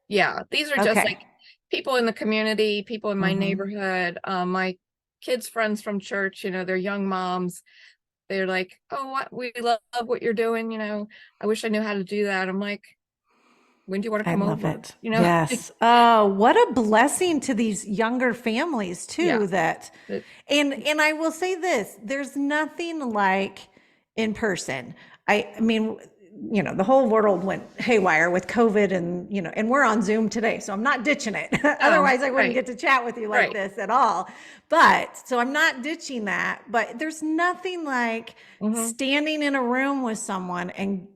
Yeah, these are just Okay. like people in the community, people in my neighborhood, my kids' friends from church, they're young moms. They're like, oh, we love what you're doing. I wish I knew how to do that. I'm like, when do you want to I come love over? it. Yes. Oh, what a blessing to these younger families Yeah. too that That- and I will say this, there's nothing like in person. I mean, the whole world went haywire with COVID and and we're on Zoom today, so I'm not ditching it. oh, Otherwise, I wouldn't right, get to chat with you like right. this at all. But so I'm not ditching that, but there's nothing like Mm-hmm. standing in a room with someone and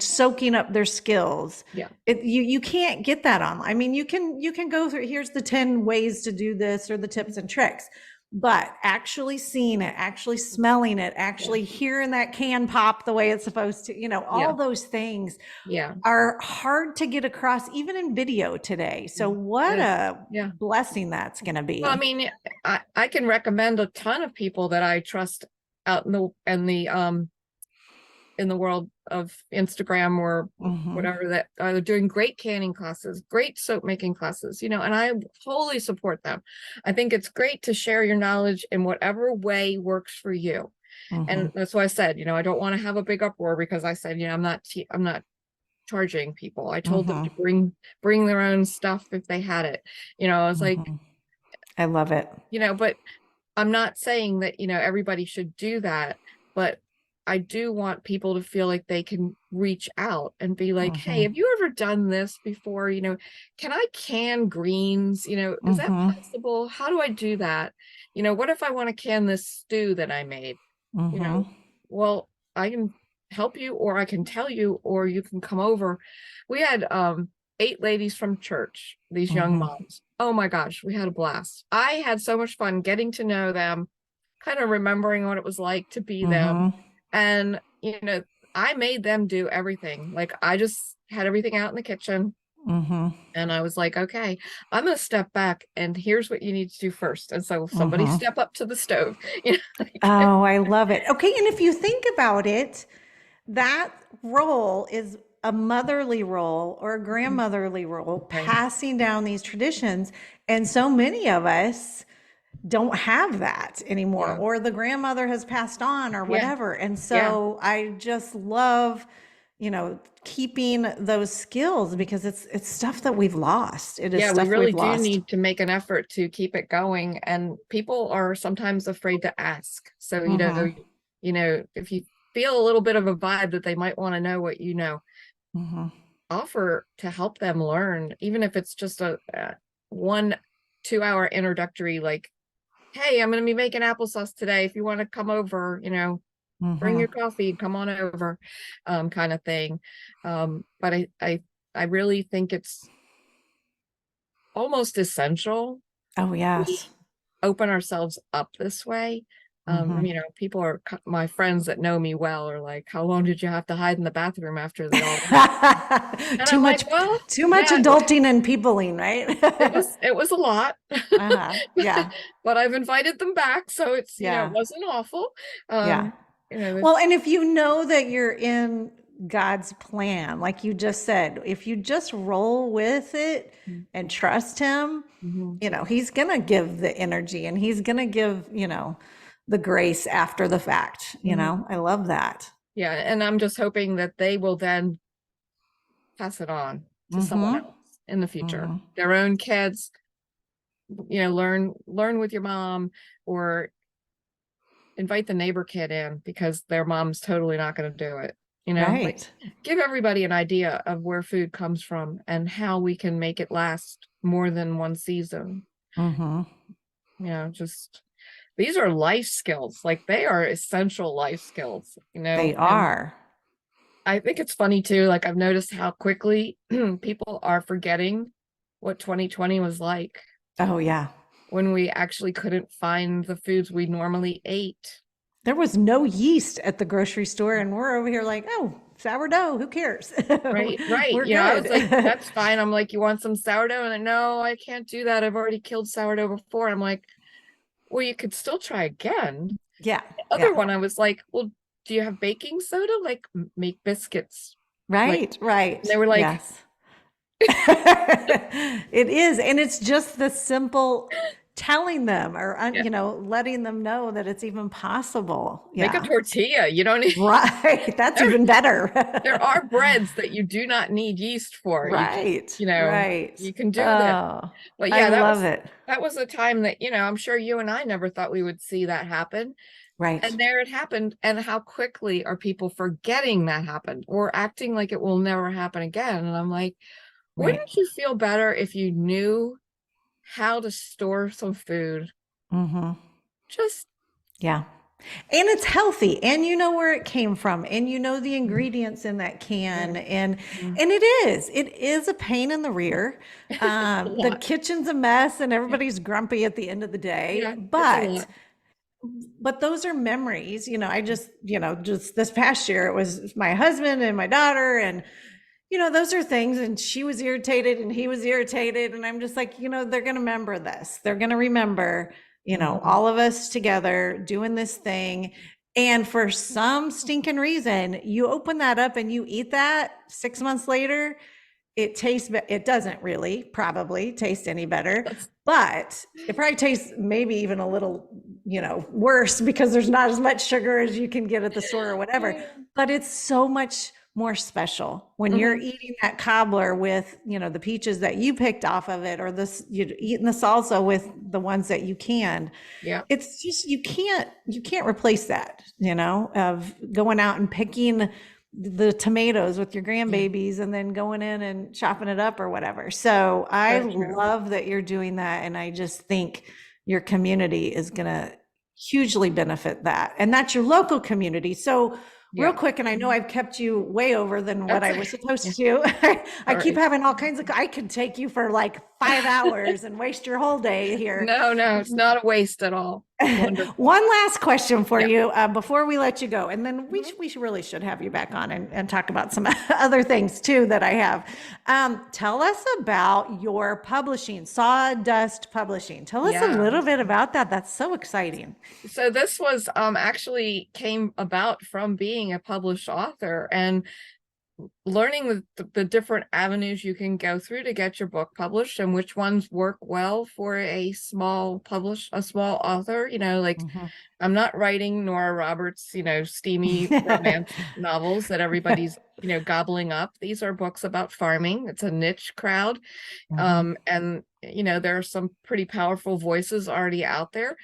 soaking up their skills. Yeah. You can't get that online. I mean, you can go through, here's the 10 ways to do this or the tips and tricks, but actually seeing it, actually smelling it, Yeah. actually hearing that can pop the way it's supposed to, all Yeah. those things Yeah. are hard to get across even in video today. So It what is. a Yeah. blessing that's going to Well, I be. mean, I can recommend a ton of people that I trust out in the world of Instagram or whatever, that are doing great canning classes, great soap making classes, and I wholly support them. I think it's great to share your knowledge in whatever way works for you. And that's why I said, I don't want to have a big uproar because I said, I'm not charging people. I told them to bring their own stuff if they had it. I was like, I love it. but I'm not saying that, everybody should do that, but I do want people to feel like they can reach out and be like, hey, have you ever done this before? Can I can greens? Is that possible? How do I do that? What if I want to can this stew that I made? Well, I can help you, or I can tell you, or you can come over. We had 8 ladies from church, these young moms. Oh my gosh, we had a blast. I had so much fun getting to know them, kind of remembering what it was like to be them. And, I made them do everything. Like, I just had everything out in the kitchen. And I was like, okay, I'm going to step back, and here's what you need to do first. And so somebody step up to the stove. Oh, I love it. Okay. And if you think about it, that role is a motherly role or a grandmotherly role, Right. passing down these traditions. And so many of us don't have that anymore, Yeah. or the grandmother has passed on or Yeah. whatever. And so I just love, keeping those skills because it's stuff that we've lost. It is Yeah, we stuff really we've do lost. need to make an effort to keep it going, and people are sometimes afraid to ask. So, if you feel a little bit of a vibe that they might want to know what offer to help them learn, even if it's just a 1-2 hour introductory, like, hey, I'm going to be making applesauce today. If you want to come over, bring your coffee and come on over, kind of thing. But I really think it's almost essential Oh, we yes. open ourselves up this way. People are my friends that know me well are like, how long did you have to hide in the bathroom after they all and Too I'm much, like, well, too much yeah, adulting and peopling, right? it was a lot. Yeah. But I've invited them back, so it's it Yeah. wasn't awful. Yeah. There's Well, and if you know that you're in God's plan, like you just said, if you just roll with it and trust him, he's going to give the energy and he's going to give, the grace after the fact. You Mhm. know, I love that. Yeah, and I'm just hoping that they will then pass it on to someone Mm-hmm. else in the future. Mm-hmm. Their own kids, learn with your mom, or invite the neighbor kid in because their mom's totally not going to do it. Like, Right. give everybody an idea of where food comes from and how we can make it last more than one season. Mm-hmm. Just these are life skills. Like, they are essential life skills, They and are. I think it's funny too. Like, I've noticed how quickly people are forgetting what 2020 was like, Oh, yeah. when we actually couldn't find the foods we normally ate. There was no yeast at the grocery store, and we're over here like, oh, sourdough, who cares? Right. We're I was like, good. that's fine. I'm like, you want some sourdough? And no, I can't do that. I've already killed sourdough before. I'm like, well, you could still try again. Yeah. The Yeah. other one, I was like, well, do you have baking soda? Like, make biscuits. Like, Right. and they Right. were like, Yes. It is. And it's just the simple telling them or, yeah, letting them know that it's even possible. make a Yeah. tortilla. You don't need, Right. That's there, even better. there are breads that you do not need yeast for. You just, Right. Right. you can do that. Oh, But I yeah, love it. that was a time that, I'm sure you and I never thought we would see that happen. Right. And there it happened. And how quickly are people forgetting that happened or acting like it will never happen again? And I'm like, Right. wouldn't you feel better if you knew how to store some food? Mm-hmm. Just, Yeah. And it's healthy and you know where it came from and you know the ingredients in that yeah, can and mhm. it is a pain in the rear. A The lot. kitchen's a mess and Yeah, everybody's grumpy at the end of the day, yeah, it's a but lot. those are memories. I just this past year it was my husband and my daughter and those are things. And she was irritated and he was irritated. And I'm just like, they're going to remember this. They're going to remember, Mhm. all of us together doing this thing. And for some stinking reason, you open that up and you eat that 6 months later, it doesn't really probably taste any better, That's, but it probably tastes maybe even a little, worse because there's not as much sugar as you can get at the store or whatever. yeah. But it's so much more special when you're Mhm. eating that cobbler with, the peaches that you picked off of it, or this, you're eating the salsa with the ones that you canned. Yeah. It's just, you can't replace that, of going out and picking the tomatoes with your Yeah. grandbabies and then going in and chopping it up or whatever. So I So true. love that you're doing that. And I just think your community is going to hugely benefit that. And that's your local community. So real Yeah. quick, and I know I've kept you way over than what That's I was yeah. supposed to. I keep Sorry. having all kinds of, I could take you for like 5 hours and waste your whole day here. No, it's not a waste at all. Wonderful. One last question for Yeah. you before we let you go, and then we, Mhm. we really should have you back on and talk about some other things too that I have. Tell us about your publishing, Sawdust Publishing. Tell us a Yeah. little bit about that. That's so exciting. So this was actually came about from being a published author and learning the different avenues you can go through to get your book published and which ones work well for a small author. Like, Mhm. I'm not writing Nora Roberts, steamy romance novels that everybody's, gobbling up. These are books about farming. It's a niche crowd. Mhm. And there are some pretty powerful voices already out there.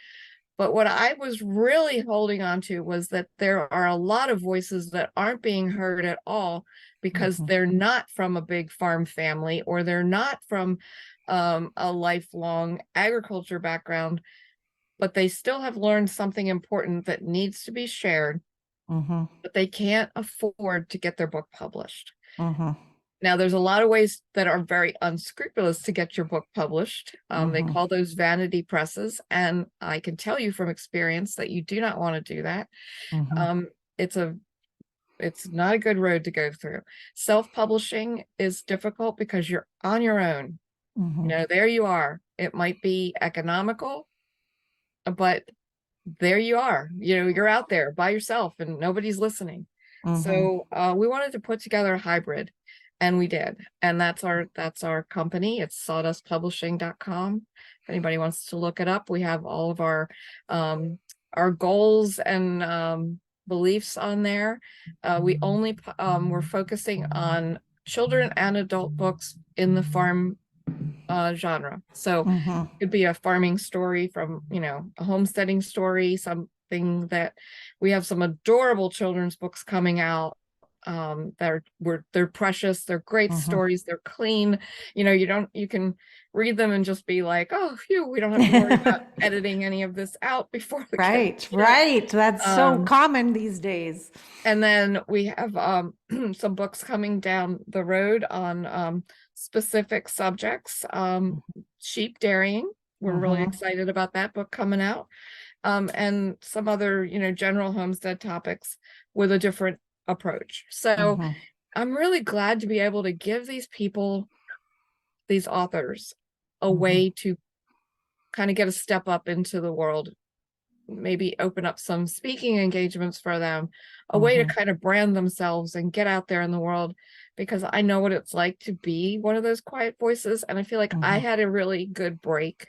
But what I was really holding on to was that there are a lot of voices that aren't being heard at all because Mhm. they're not from a big farm family or they're not from a lifelong agriculture background, but they still have learned something important that needs to be shared, Mhm. but they can't afford to get their book published. Mhm. Now, there's a lot of ways that are very unscrupulous to get your book published. They Mhm. call those vanity presses. And I can tell you from experience that you do not want to do that. Mhm. Um, it's a it's not a good road to go through. Self-publishing is difficult because you're on your own. Mhm. There you are. It might be economical, but there you are. You're out there by yourself and nobody's listening. Mhm. So we wanted to put together a hybrid, and we did. And that's our company. It's sawdustpublishing.com. If anybody wants to look it up, we have all of our our goals and beliefs on there. We only we're focusing on children and adult books in the farm genre. So Mm-hmm. it could be a farming story from, you know, a homesteading story, something that we have some adorable children's books coming out. They're precious, they're great Mm-hmm. stories, they're clean. You know, you can read them and just be like, oh, phew, we don't have to worry about editing any of this out before the kids Right, read it. right. That's so common these days. And then we have some books coming down the road on specific subjects. Sheep dairying. We're really Mm-hmm. excited about that book coming out. And some other, you know, general homestead topics with a different approach. So Mm-hmm. I'm really glad to be able to give these people, these authors, a Mm-hmm. way to kind of get a step up into the world, maybe open up some speaking engagements for them, a way to Mm-hmm. kind of brand themselves and get out there in the world, because I know what it's like to be one of those quiet voices. And I feel like I Mm-hmm. had a really good break.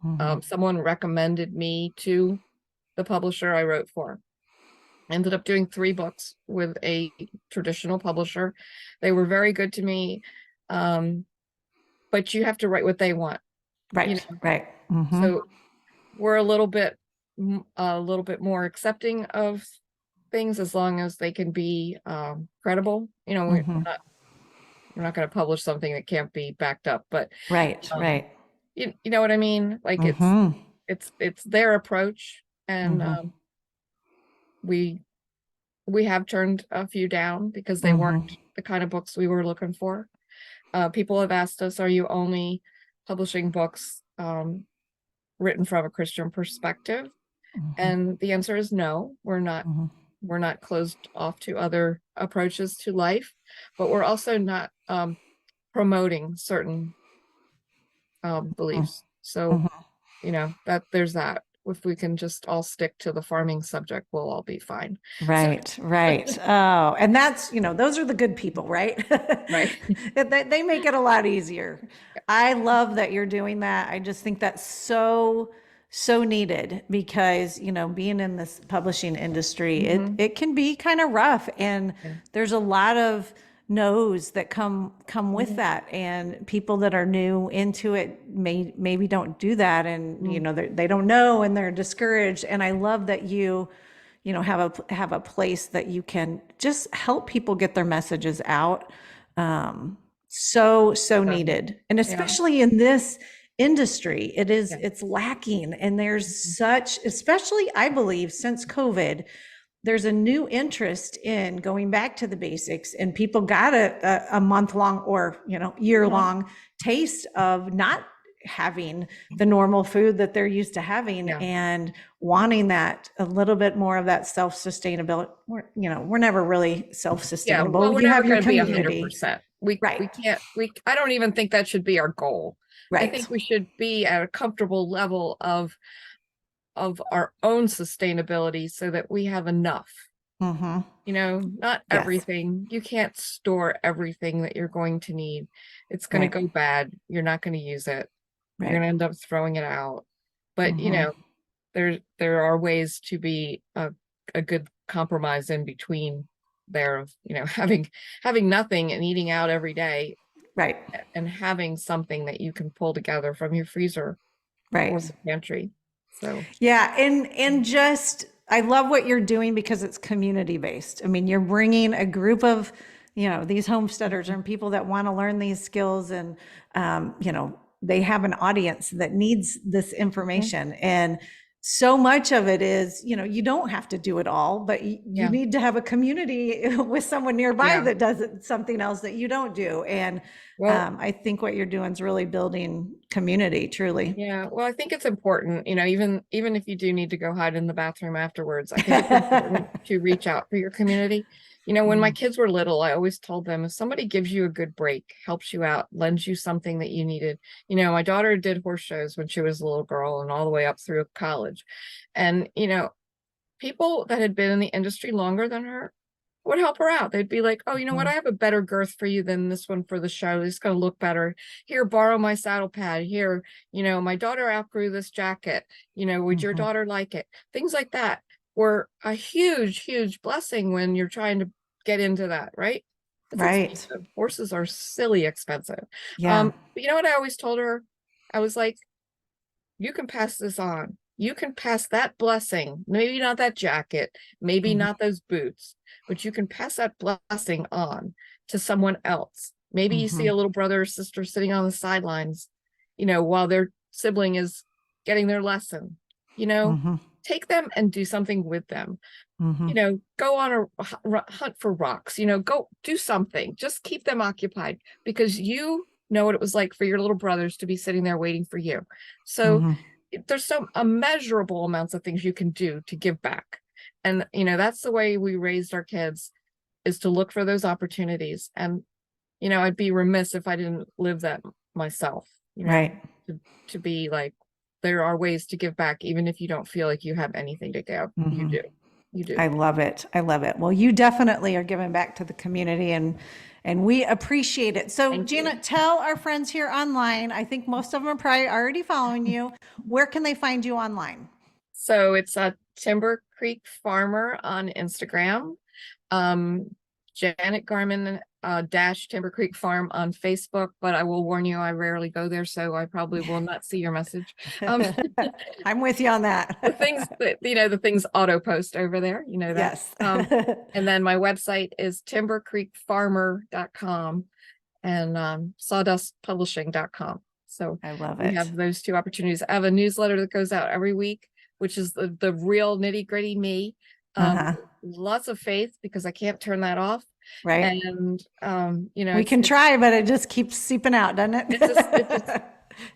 Mm-hmm. Someone recommended me to the publisher I wrote for. I ended up doing 3 books with a traditional publisher. They were very good to me. But you have to write what they want, you Right, know. right. Mm-hmm. So we're a little bit more accepting of things as long as they can be credible. You know, Mm-hmm. we're not going to publish something that can't be backed up, but Right, um, right. you know what I mean? Like Mm-hmm. it's their approach, and Mm-hmm. we we have turned a few down because they weren't Mm-hmm. the kind of books we were looking for. People have asked us, are you only publishing books written from a Christian perspective? Mm-hmm. And the answer is no. Mm-hmm. We're not closed off to other approaches to life, but we're also not promoting certain beliefs. So, Mm-hmm. you know, that there's that. If we can just all stick to the farming subject, we'll all be fine. So, Right, right. Oh, and that's, those are the good people, right? right. They make it a lot easier. I love that you're doing that. I just think that's so, so needed because, being in this publishing industry, Mhm. it can be kind of rough and Yeah. there's a lot of no's that come with Mhm. that, and people that are new into it maybe don't do that, and Mm. they don't know and they're discouraged. And I love that have a place that you can just help people get their messages out. So So, needed, and yeah. especially in this industry, Yeah. it's lacking. And there's Mhm. such, especially I believe since COVID, there's a new interest in going back to the basics, and people got a month long or year Mhm. long taste of not having the normal food that they're used to having, Yeah. and wanting that a little bit more of that self-sustainability. We're never really Yeah. Well, self-sustainable. we're You never have your going to be community. 100%. Right, We can't, I don't even think that should be our goal. I right. think we should be at a comfortable level of our own sustainability so that we have enough. Mm-hmm. You know, not Yes, everything. You can't store everything that you're going to need. It's going to right, go bad. You're not going to use it. You're going right. to end up throwing it out. But, you Mm-hmm. know, there are ways to be a good compromise in between there of, you know, having nothing and eating out every day, Right, and having something that you can pull together from your freezer or right. the pantry. So, Yeah, and just I love what you're doing because it's community based. I mean, you're bringing a group of, these homesteaders and people that want to learn these skills, and they have an audience that needs this mhm. information. And so much of it is, you don't have to do it all, but you Yeah, need to have a community with someone nearby yeah. that does something else that you don't do. And Well, I think what you're doing is really building community, truly. yeah. Well, I think it's important, you know, even if you do need to go hide in the bathroom afterwards, I think it's important to reach out for your community. You know, when my Mhm. kids were little, I always told them, if somebody gives you a good break, helps you out, lends you something that you needed. You know, my daughter did horse shows when she was a little girl and all the way up through college. And, you know, people that had been in the industry longer than her would help her out. They'd be like, oh, you know what? I Mhm. have a better girth for you than this one for the show. It's going to look better. Here, borrow my saddle pad. Here, my daughter outgrew this jacket. Would your Mhm. daughter like it? Things like that were a huge, huge blessing when you're trying to get into that, right? It's Right. expensive. Horses are silly expensive. Yeah. But you know what I always told her? I was like, you can pass this on. You can pass that blessing, maybe not that jacket, maybe Mhm. not those boots, but you can pass that blessing on to someone else. Maybe you see Mhm. a little brother or sister sitting on the sidelines, while their sibling is getting their lesson, you know, Mhm. take them and do something with them. Mhm. Go on a hunt for rocks, go do something, just keep them occupied because you know what it was like for your little brothers to be sitting there waiting for you. So Mhm. there's some immeasurable amounts of things you can do to give back. And, that's the way we raised our kids is to look for those opportunities. And, I'd be remiss if I didn't live that myself, Right. to be like, there are ways to give back, even if you don't feel like you have anything to give. You Mhm. do. You do. I love it. I love it. Well, you definitely are giving back to the community and we appreciate it. So, Thank you. Janet, tell our friends here online. I think most of them are probably already following you. Where can they find you online? So it's a Timber Creek Farmer on Instagram. Um, Janet Garman dash Timber Creek Farm on Facebook, but I will warn you, I rarely go there, so I probably will not see your message. Um, I'm with you on the things that. that the things auto post over there, that. Yes. And then my website is timbercreekfarmer.com and sawdustpublishing.com. So I love we it. have those two opportunities. I have a newsletter that goes out every week, which is the real nitty gritty me. Um, Uh-huh. Lots of faith because I can't turn that off. Right. And We can try, but it just keeps seeping out, doesn't it just it just it?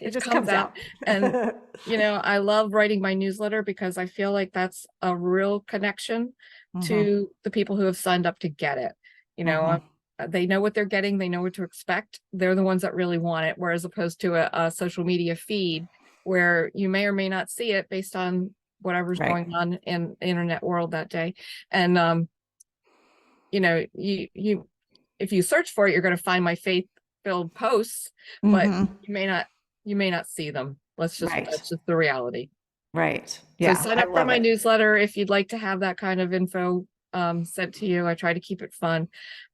It it just comes comes out. out. And I love writing my newsletter because I feel like that's a real connection Hmm. to the people who have signed up to get it. You know, Hmm. they know what they're getting, they know what to expect. They're the ones that really want it, whereas opposed to a social media feed where you may or may not see it based on whatever's Right. going on in the internet world that day. And you if you search for it, you're going to find my faith-filled posts, but Hmm. you may not see them. Right. That's just the reality. Right. So Yeah, sign I up for love my it. newsletter if you'd like to have that kind of info sent to you. I try to keep it fun,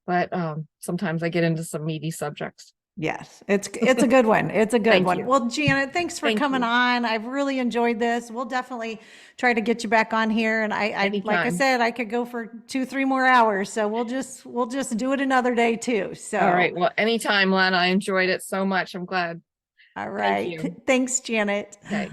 but sometimes I get into some meaty subjects. Yes, it's a good one. It's a good Thank one. you. Well, Janet, thanks for Thank coming you. on. I've really enjoyed this. We'll definitely try to get you back on here. And like I Anytime. said, I could go for 2, 3 more hours. So we'll just do it another day too. All So, right. Well, anytime, Lana. I enjoyed it so much. I'm glad. all Thank right. you. Thanks, Janet. Okay.